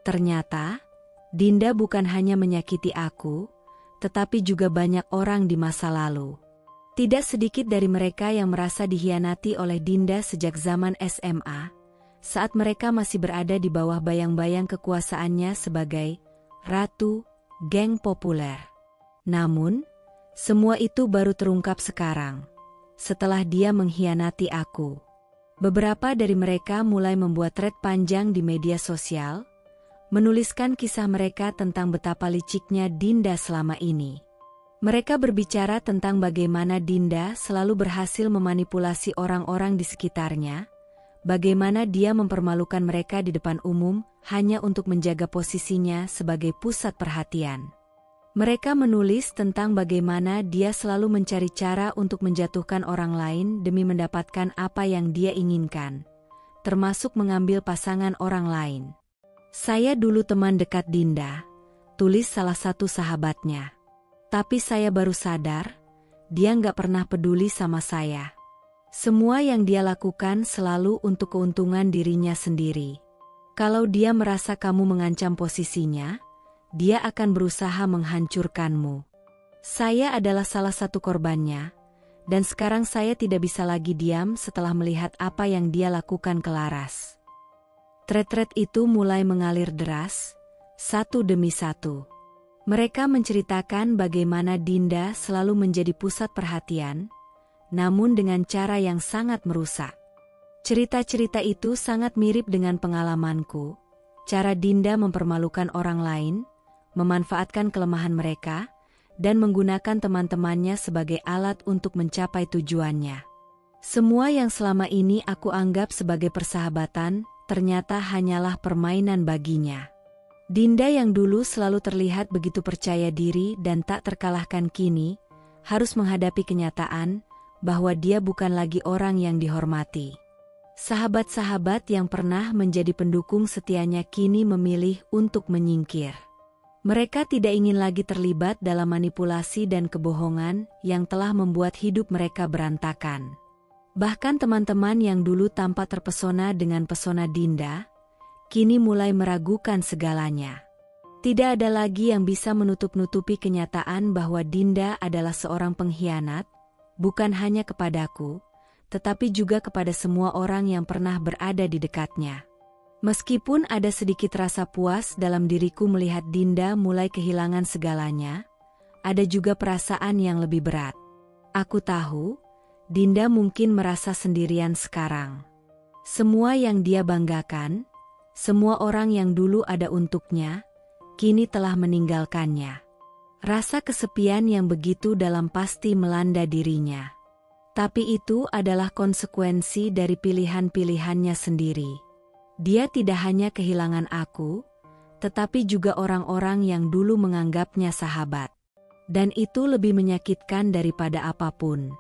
Speaker 1: Ternyata, Dinda bukan hanya menyakiti aku, tetapi juga banyak orang di masa lalu. Tidak sedikit dari mereka yang merasa dikhianati oleh Dinda sejak zaman SMA, saat mereka masih berada di bawah bayang-bayang kekuasaannya sebagai Ratu Geng Populer. Namun, semua itu baru terungkap sekarang, setelah dia mengkhianati aku. Beberapa dari mereka mulai membuat thread panjang di media sosial, menuliskan kisah mereka tentang betapa liciknya Dinda selama ini. Mereka berbicara tentang bagaimana Dinda selalu berhasil memanipulasi orang-orang di sekitarnya, bagaimana dia mempermalukan mereka di depan umum hanya untuk menjaga posisinya sebagai pusat perhatian. Mereka menulis tentang bagaimana dia selalu mencari cara untuk menjatuhkan orang lain demi mendapatkan apa yang dia inginkan, termasuk mengambil pasangan orang lain. "Saya dulu teman dekat Dinda," tulis salah satu sahabatnya. "Tapi saya baru sadar, dia nggak pernah peduli sama saya. Semua yang dia lakukan selalu untuk keuntungan dirinya sendiri. Kalau dia merasa kamu mengancam posisinya, dia akan berusaha menghancurkanmu. Saya adalah salah satu korbannya, dan sekarang saya tidak bisa lagi diam setelah melihat apa yang dia lakukan ke Laras." Thread-thread itu mulai mengalir deras, satu demi satu. Mereka menceritakan bagaimana Dinda selalu menjadi pusat perhatian, namun dengan cara yang sangat merusak. Cerita-cerita itu sangat mirip dengan pengalamanku, cara Dinda mempermalukan orang lain, memanfaatkan kelemahan mereka, dan menggunakan teman-temannya sebagai alat untuk mencapai tujuannya. Semua yang selama ini aku anggap sebagai persahabatan, ternyata hanyalah permainan baginya. Dinda yang dulu selalu terlihat begitu percaya diri dan tak terkalahkan kini, harus menghadapi kenyataan bahwa dia bukan lagi orang yang dihormati. Sahabat-sahabat yang pernah menjadi pendukung setianya kini memilih untuk menyingkir. Mereka tidak ingin lagi terlibat dalam manipulasi dan kebohongan yang telah membuat hidup mereka berantakan. Bahkan teman-teman yang dulu tampak terpesona dengan pesona Dinda, kini mulai meragukan segalanya. Tidak ada lagi yang bisa menutup-nutupi kenyataan bahwa Dinda adalah seorang pengkhianat, bukan hanya kepadaku, tetapi juga kepada semua orang yang pernah berada di dekatnya. Meskipun ada sedikit rasa puas dalam diriku melihat Dinda mulai kehilangan segalanya, ada juga perasaan yang lebih berat. Aku tahu, Dinda mungkin merasa sendirian sekarang. Semua yang dia banggakan, semua orang yang dulu ada untuknya, kini telah meninggalkannya. Rasa kesepian yang begitu dalam pasti melanda dirinya. Tapi itu adalah konsekuensi dari pilihan-pilihannya sendiri. Dia tidak hanya kehilangan aku, tetapi juga orang-orang yang dulu menganggapnya sahabat. Dan itu lebih menyakitkan daripada apapun.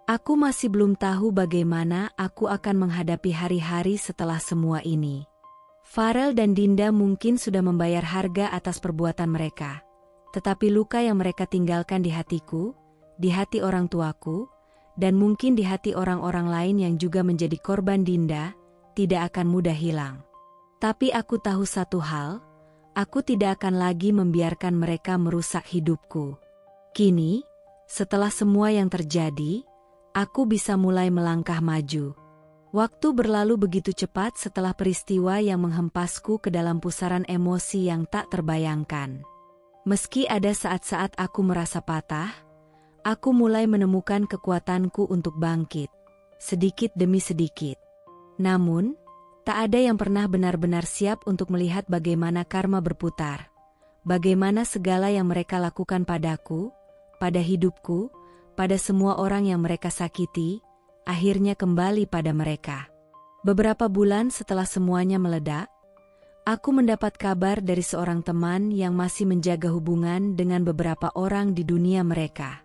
Speaker 1: Aku masih belum tahu bagaimana aku akan menghadapi hari-hari setelah semua ini. Farel dan Dinda mungkin sudah membayar harga atas perbuatan mereka. Tetapi luka yang mereka tinggalkan di hatiku, di hati orang tuaku, dan mungkin di hati orang-orang lain yang juga menjadi korban Dinda, tidak akan mudah hilang. Tapi aku tahu satu hal, aku tidak akan lagi membiarkan mereka merusak hidupku. Kini, setelah semua yang terjadi, aku bisa mulai melangkah maju. Waktu berlalu begitu cepat setelah peristiwa yang menghempasku ke dalam pusaran emosi yang tak terbayangkan. Meski ada saat-saat aku merasa patah, aku mulai menemukan kekuatanku untuk bangkit, sedikit demi sedikit. Namun, tak ada yang pernah benar-benar siap untuk melihat bagaimana karma berputar, bagaimana segala yang mereka lakukan padaku, pada hidupku, pada semua orang yang mereka sakiti, akhirnya kembali pada mereka. Beberapa bulan setelah semuanya meledak, aku mendapat kabar dari seorang teman yang masih menjaga hubungan dengan beberapa orang di dunia mereka.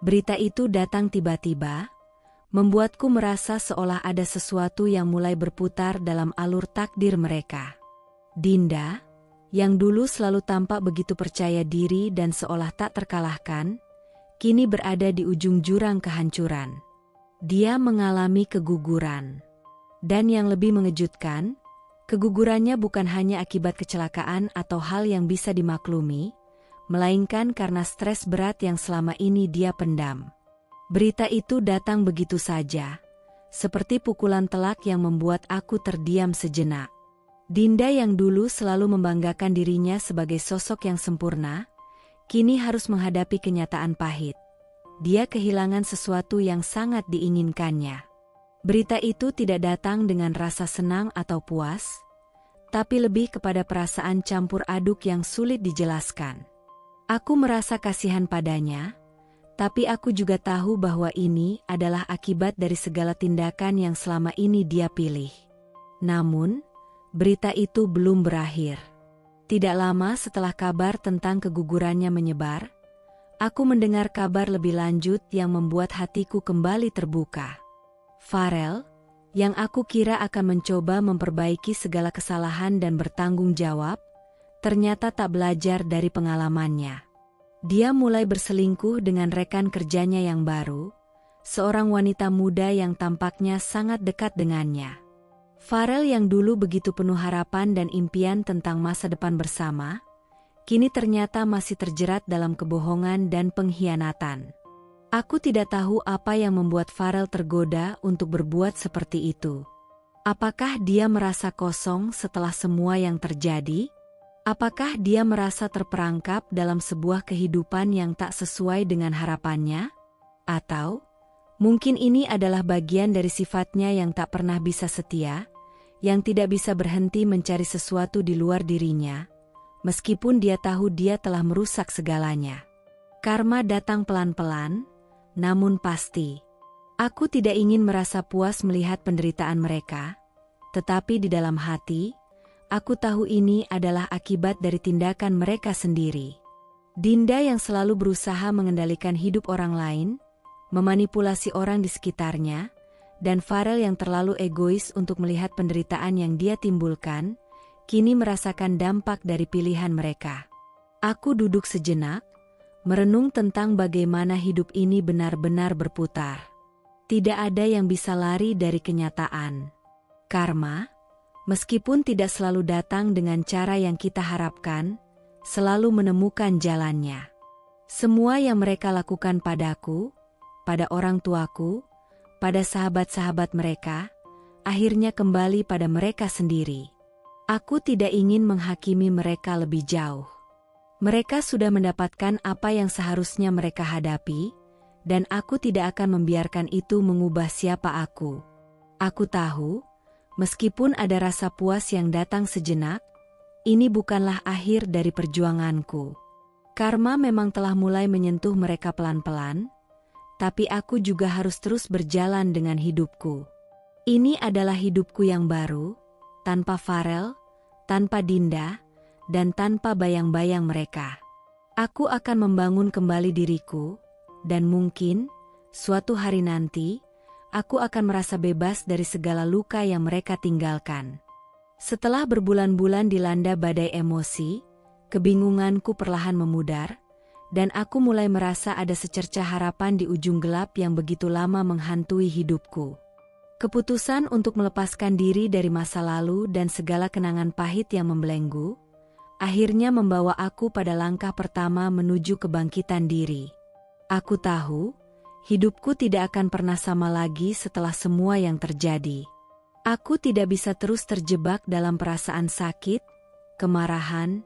Speaker 1: Berita itu datang tiba-tiba, membuatku merasa seolah ada sesuatu yang mulai berputar dalam alur takdir mereka. Dinda, yang dulu selalu tampak begitu percaya diri dan seolah tak terkalahkan, kini berada di ujung jurang kehancuran. Dia mengalami keguguran. Dan yang lebih mengejutkan, kegugurannya bukan hanya akibat kecelakaan atau hal yang bisa dimaklumi, melainkan karena stres berat yang selama ini dia pendam. Berita itu datang begitu saja, seperti pukulan telak yang membuat aku terdiam sejenak. Dinda yang dulu selalu membanggakan dirinya sebagai sosok yang sempurna, kini harus menghadapi kenyataan pahit. Dia kehilangan sesuatu yang sangat diinginkannya. Berita itu tidak datang dengan rasa senang atau puas, tapi lebih kepada perasaan campur aduk yang sulit dijelaskan. Aku merasa kasihan padanya, tapi aku juga tahu bahwa ini adalah akibat dari segala tindakan yang selama ini dia pilih. Namun, berita itu belum berakhir. Tidak lama setelah kabar tentang kegugurannya menyebar, aku mendengar kabar lebih lanjut yang membuat hatiku kembali terbuka. Farel, yang aku kira akan mencoba memperbaiki segala kesalahan dan bertanggung jawab, ternyata tak belajar dari pengalamannya. Dia mulai berselingkuh dengan rekan kerjanya yang baru, seorang wanita muda yang tampaknya sangat dekat dengannya. Farel yang dulu begitu penuh harapan dan impian tentang masa depan bersama, kini ternyata masih terjerat dalam kebohongan dan pengkhianatan. Aku tidak tahu apa yang membuat Farel tergoda untuk berbuat seperti itu. Apakah dia merasa kosong setelah semua yang terjadi? Apakah dia merasa terperangkap dalam sebuah kehidupan yang tak sesuai dengan harapannya? Atau, mungkin ini adalah bagian dari sifatnya yang tak pernah bisa setia, yang tidak bisa berhenti mencari sesuatu di luar dirinya, meskipun dia tahu dia telah merusak segalanya. Karma datang pelan-pelan, namun pasti. Aku tidak ingin merasa puas melihat penderitaan mereka, tetapi di dalam hati, aku tahu ini adalah akibat dari tindakan mereka sendiri. Dinda yang selalu berusaha mengendalikan hidup orang lain, memanipulasi orang di sekitarnya, dan Farel yang terlalu egois untuk melihat penderitaan yang dia timbulkan, kini merasakan dampak dari pilihan mereka. Aku duduk sejenak, merenung tentang bagaimana hidup ini benar-benar berputar. Tidak ada yang bisa lari dari kenyataan. Karma, meskipun tidak selalu datang dengan cara yang kita harapkan, selalu menemukan jalannya. Semua yang mereka lakukan padaku, pada orang tuaku, pada sahabat-sahabat mereka, akhirnya kembali pada mereka sendiri. Aku tidak ingin menghakimi mereka lebih jauh. Mereka sudah mendapatkan apa yang seharusnya mereka hadapi, dan aku tidak akan membiarkan itu mengubah siapa aku. Aku tahu, meskipun ada rasa puas yang datang sejenak, ini bukanlah akhir dari perjuanganku. Karma memang telah mulai menyentuh mereka pelan-pelan, tapi aku juga harus terus berjalan dengan hidupku. Ini adalah hidupku yang baru, tanpa Farel, tanpa Dinda, dan tanpa bayang-bayang mereka. Aku akan membangun kembali diriku, dan mungkin, suatu hari nanti, aku akan merasa bebas dari segala luka yang mereka tinggalkan. Setelah berbulan-bulan dilanda badai emosi, kebingunganku perlahan memudar, dan aku mulai merasa ada secercah harapan di ujung gelap yang begitu lama menghantui hidupku. Keputusan untuk melepaskan diri dari masa lalu dan segala kenangan pahit yang membelenggu, akhirnya membawa aku pada langkah pertama menuju kebangkitan diri. Aku tahu, hidupku tidak akan pernah sama lagi setelah semua yang terjadi. Aku tidak bisa terus terjebak dalam perasaan sakit, kemarahan,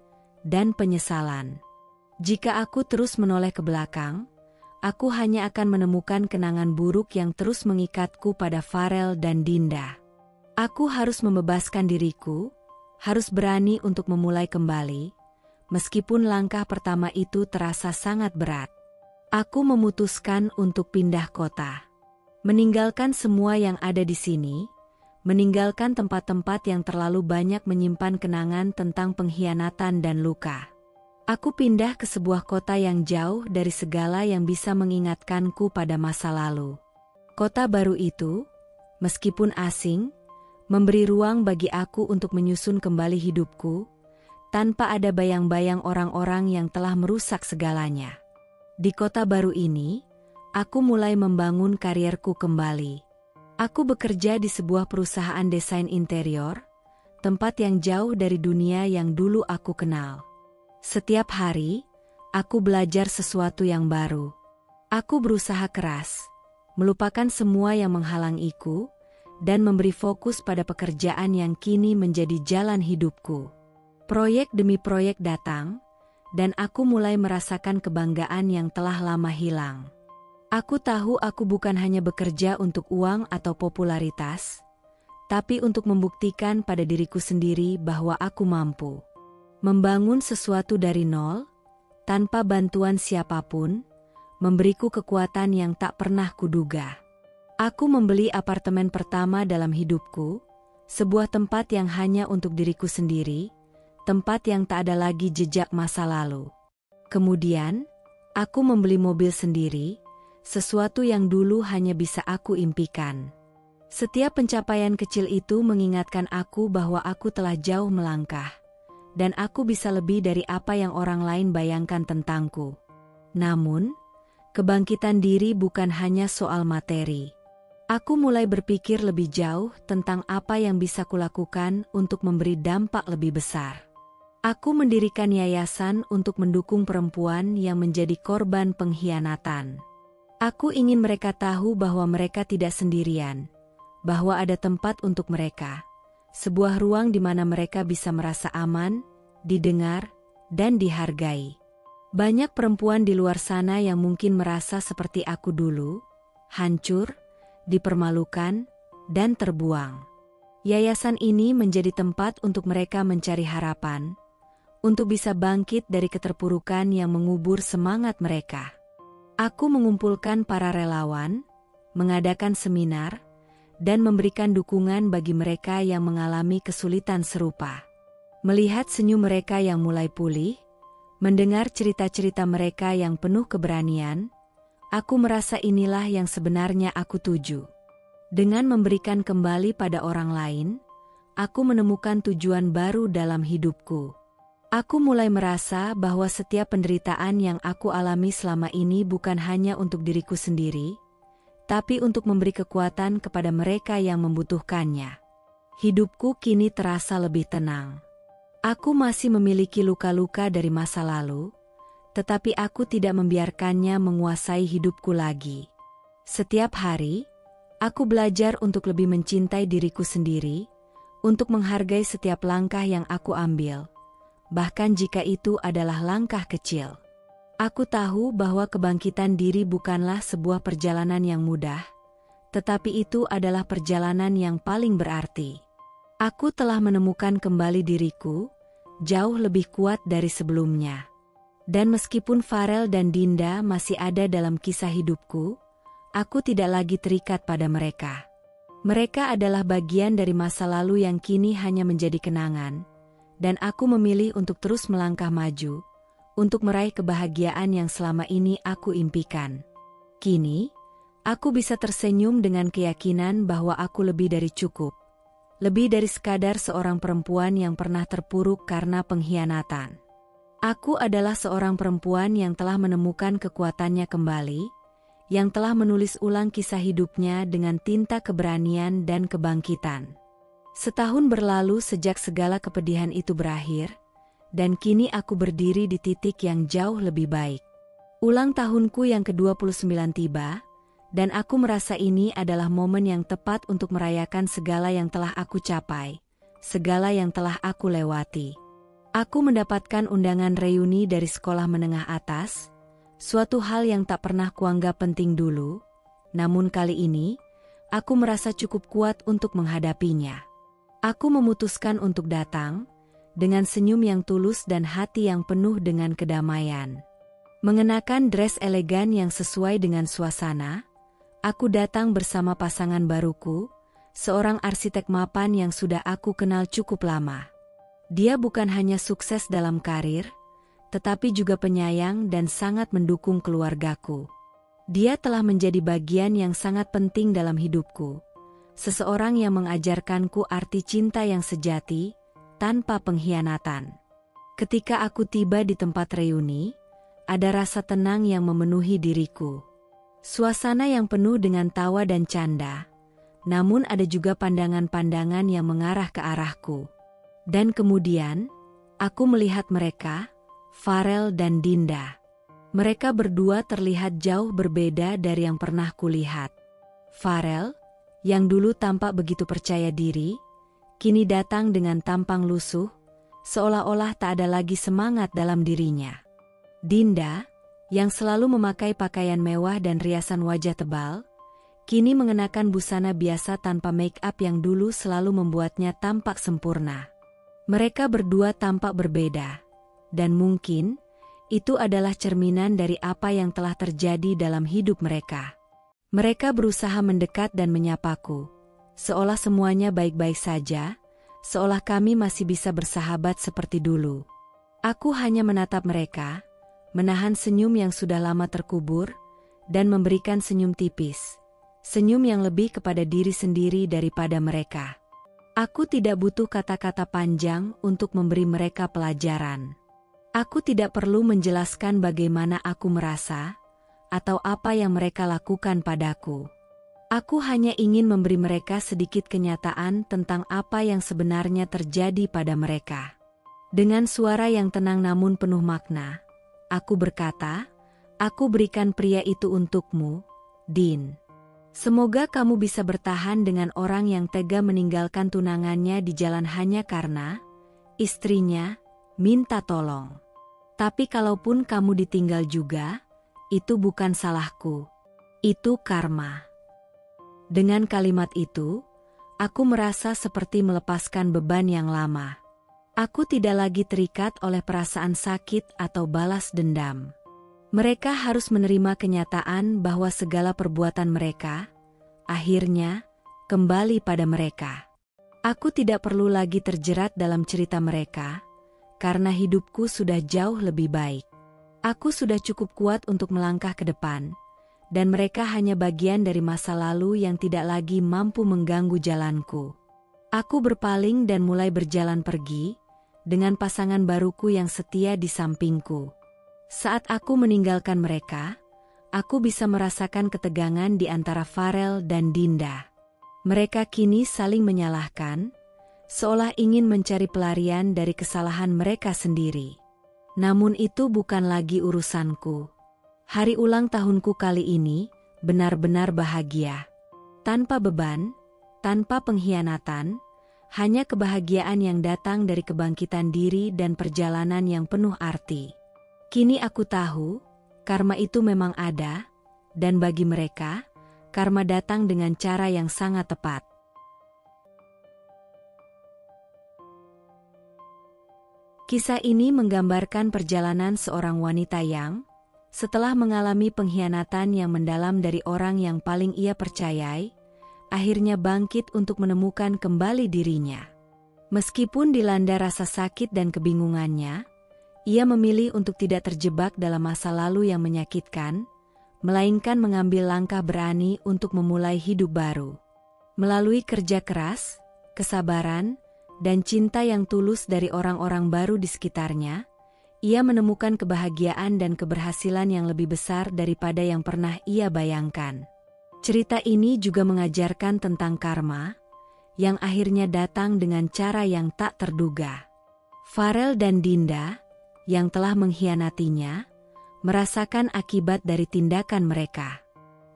Speaker 1: dan penyesalan. Jika aku terus menoleh ke belakang, aku hanya akan menemukan kenangan buruk yang terus mengikatku pada Farel dan Dinda. Aku harus membebaskan diriku, harus berani untuk memulai kembali, meskipun langkah pertama itu terasa sangat berat. Aku memutuskan untuk pindah kota. Meninggalkan semua yang ada di sini, meninggalkan tempat-tempat yang terlalu banyak menyimpan kenangan tentang pengkhianatan dan luka. Aku pindah ke sebuah kota yang jauh dari segala yang bisa mengingatkanku pada masa lalu. Kota baru itu, meskipun asing, memberi ruang bagi aku untuk menyusun kembali hidupku, tanpa ada bayang-bayang orang-orang yang telah merusak segalanya. Di kota baru ini, aku mulai membangun karierku kembali. Aku bekerja di sebuah perusahaan desain interior, tempat yang jauh dari dunia yang dulu aku kenal. Setiap hari, aku belajar sesuatu yang baru. Aku berusaha keras, melupakan semua yang menghalangiku, dan memberi fokus pada pekerjaan yang kini menjadi jalan hidupku. Proyek demi proyek datang, dan aku mulai merasakan kebanggaan yang telah lama hilang. Aku tahu aku bukan hanya bekerja untuk uang atau popularitas, tapi untuk membuktikan pada diriku sendiri bahwa aku mampu membangun sesuatu dari nol, tanpa bantuan siapapun, memberiku kekuatan yang tak pernah kuduga. Aku membeli apartemen pertama dalam hidupku, sebuah tempat yang hanya untuk diriku sendiri, tempat yang tak ada lagi jejak masa lalu. Kemudian, aku membeli mobil sendiri, sesuatu yang dulu hanya bisa aku impikan. Setiap pencapaian kecil itu mengingatkan aku bahwa aku telah jauh melangkah, dan aku bisa lebih dari apa yang orang lain bayangkan tentangku. Namun, kebangkitan diri bukan hanya soal materi. Aku mulai berpikir lebih jauh tentang apa yang bisa kulakukan untuk memberi dampak lebih besar. Aku mendirikan yayasan untuk mendukung perempuan yang menjadi korban pengkhianatan. Aku ingin mereka tahu bahwa mereka tidak sendirian, bahwa ada tempat untuk mereka, sebuah ruang di mana mereka bisa merasa aman, didengar, dan dihargai. Banyak perempuan di luar sana yang mungkin merasa seperti aku dulu, hancur, dipermalukan, dan terbuang. Yayasan ini menjadi tempat untuk mereka mencari harapan, untuk bisa bangkit dari keterpurukan yang mengubur semangat mereka. Aku mengumpulkan para relawan, mengadakan seminar, dan memberikan dukungan bagi mereka yang mengalami kesulitan serupa. Melihat senyum mereka yang mulai pulih, mendengar cerita-cerita mereka yang penuh keberanian, aku merasa inilah yang sebenarnya aku tuju. Dengan memberikan kembali pada orang lain, aku menemukan tujuan baru dalam hidupku. Aku mulai merasa bahwa setiap penderitaan yang aku alami selama ini bukan hanya untuk diriku sendiri, tapi untuk memberi kekuatan kepada mereka yang membutuhkannya. Hidupku kini terasa lebih tenang. Aku masih memiliki luka-luka dari masa lalu, tetapi aku tidak membiarkannya menguasai hidupku lagi. Setiap hari, aku belajar untuk lebih mencintai diriku sendiri, untuk menghargai setiap langkah yang aku ambil, bahkan jika itu adalah langkah kecil. Aku tahu bahwa kebangkitan diri bukanlah sebuah perjalanan yang mudah, tetapi itu adalah perjalanan yang paling berarti. Aku telah menemukan kembali diriku, jauh lebih kuat dari sebelumnya. Dan meskipun Farel dan Dinda masih ada dalam kisah hidupku, aku tidak lagi terikat pada mereka. Mereka adalah bagian dari masa lalu yang kini hanya menjadi kenangan, dan aku memilih untuk terus melangkah maju, untuk meraih kebahagiaan yang selama ini aku impikan. Kini, aku bisa tersenyum dengan keyakinan bahwa aku lebih dari cukup. Lebih dari sekadar seorang perempuan yang pernah terpuruk karena pengkhianatan. Aku adalah seorang perempuan yang telah menemukan kekuatannya kembali, yang telah menulis ulang kisah hidupnya dengan tinta keberanian dan kebangkitan. Setahun berlalu sejak segala kepedihan itu berakhir, dan kini aku berdiri di titik yang jauh lebih baik. Ulang tahunku yang ke-29 tiba, dan aku merasa ini adalah momen yang tepat untuk merayakan segala yang telah aku capai, segala yang telah aku lewati. Aku mendapatkan undangan reuni dari sekolah menengah atas, suatu hal yang tak pernah kuanggap penting dulu, namun kali ini, aku merasa cukup kuat untuk menghadapinya. Aku memutuskan untuk datang, dengan senyum yang tulus dan hati yang penuh dengan kedamaian. Mengenakan dress elegan yang sesuai dengan suasana, aku datang bersama pasangan baruku, seorang arsitek mapan yang sudah aku kenal cukup lama. Dia bukan hanya sukses dalam karir, tetapi juga penyayang dan sangat mendukung keluargaku. Dia telah menjadi bagian yang sangat penting dalam hidupku. Seseorang yang mengajarkanku arti cinta yang sejati, tanpa pengkhianatan. Ketika aku tiba di tempat reuni, ada rasa tenang yang memenuhi diriku. Suasana yang penuh dengan tawa dan canda, namun ada juga pandangan-pandangan yang mengarah ke arahku. Dan kemudian, aku melihat mereka, Farel dan Dinda. Mereka berdua terlihat jauh berbeda dari yang pernah kulihat. Farel, yang dulu tampak begitu percaya diri, kini datang dengan tampang lusuh, seolah-olah tak ada lagi semangat dalam dirinya. Dinda, yang selalu memakai pakaian mewah dan riasan wajah tebal, kini mengenakan busana biasa tanpa make-up yang dulu selalu membuatnya tampak sempurna. Mereka berdua tampak berbeda, dan mungkin itu adalah cerminan dari apa yang telah terjadi dalam hidup mereka. Mereka berusaha mendekat dan menyapaku, seolah semuanya baik-baik saja, seolah kami masih bisa bersahabat seperti dulu. Aku hanya menatap mereka, menahan senyum yang sudah lama terkubur, dan memberikan senyum tipis. Senyum yang lebih kepada diri sendiri daripada mereka. Aku tidak butuh kata-kata panjang untuk memberi mereka pelajaran. Aku tidak perlu menjelaskan bagaimana aku merasa, atau apa yang mereka lakukan padaku. Aku hanya ingin memberi mereka sedikit kenyataan tentang apa yang sebenarnya terjadi pada mereka. Dengan suara yang tenang namun penuh makna, aku berkata, "Aku berikan pria itu untukmu, Dean. Semoga kamu bisa bertahan dengan orang yang tega meninggalkan tunangannya di jalan hanya karena istrinya minta tolong. Tapi kalaupun kamu ditinggal juga, itu bukan salahku. Itu karma." Dengan kalimat itu, aku merasa seperti melepaskan beban yang lama. Aku tidak lagi terikat oleh perasaan sakit atau balas dendam. Mereka harus menerima kenyataan bahwa segala perbuatan mereka, akhirnya, kembali pada mereka. Aku tidak perlu lagi terjerat dalam cerita mereka, karena hidupku sudah jauh lebih baik. Aku sudah cukup kuat untuk melangkah ke depan, dan mereka hanya bagian dari masa lalu yang tidak lagi mampu mengganggu jalanku. Aku berpaling dan mulai berjalan pergi, dengan pasangan baruku yang setia di sampingku. Saat aku meninggalkan mereka, aku bisa merasakan ketegangan di antara Farel dan Dinda. Mereka kini saling menyalahkan, seolah ingin mencari pelarian dari kesalahan mereka sendiri. Namun itu bukan lagi urusanku. Hari ulang tahunku kali ini benar-benar bahagia. Tanpa beban, tanpa pengkhianatan, hanya kebahagiaan yang datang dari kebangkitan diri dan perjalanan yang penuh arti. Kini aku tahu, karma itu memang ada, dan bagi mereka, karma datang dengan cara yang sangat tepat. Kisah ini menggambarkan perjalanan seorang wanita yang, setelah mengalami pengkhianatan yang mendalam dari orang yang paling ia percayai, akhirnya bangkit untuk menemukan kembali dirinya. Meskipun dilanda rasa sakit dan kebingungannya, ia memilih untuk tidak terjebak dalam masa lalu yang menyakitkan, melainkan mengambil langkah berani untuk memulai hidup baru. Melalui kerja keras, kesabaran, dan cinta yang tulus dari orang-orang baru di sekitarnya, ia menemukan kebahagiaan dan keberhasilan yang lebih besar daripada yang pernah ia bayangkan. Cerita ini juga mengajarkan tentang karma, yang akhirnya datang dengan cara yang tak terduga. Farel dan Dinda, yang telah mengkhianatinya, merasakan akibat dari tindakan mereka.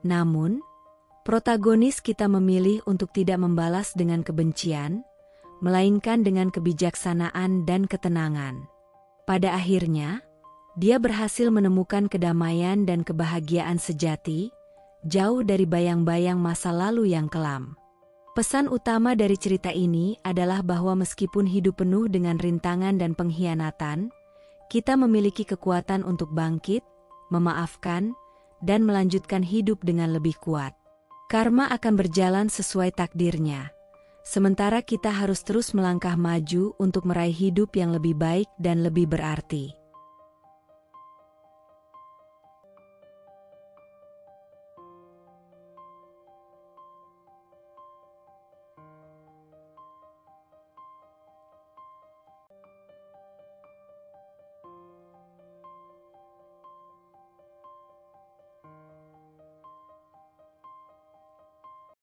Speaker 1: Namun, protagonis kita memilih untuk tidak membalas dengan kebencian, melainkan dengan kebijaksanaan dan ketenangan. Pada akhirnya, dia berhasil menemukan kedamaian dan kebahagiaan sejati, jauh dari bayang-bayang masa lalu yang kelam. Pesan utama dari cerita ini adalah bahwa meskipun hidup penuh dengan rintangan dan pengkhianatan, kita memiliki kekuatan untuk bangkit, memaafkan, dan melanjutkan hidup dengan lebih kuat. Karma akan berjalan sesuai takdirnya, sementara kita harus terus melangkah maju untuk meraih hidup yang lebih baik dan lebih berarti.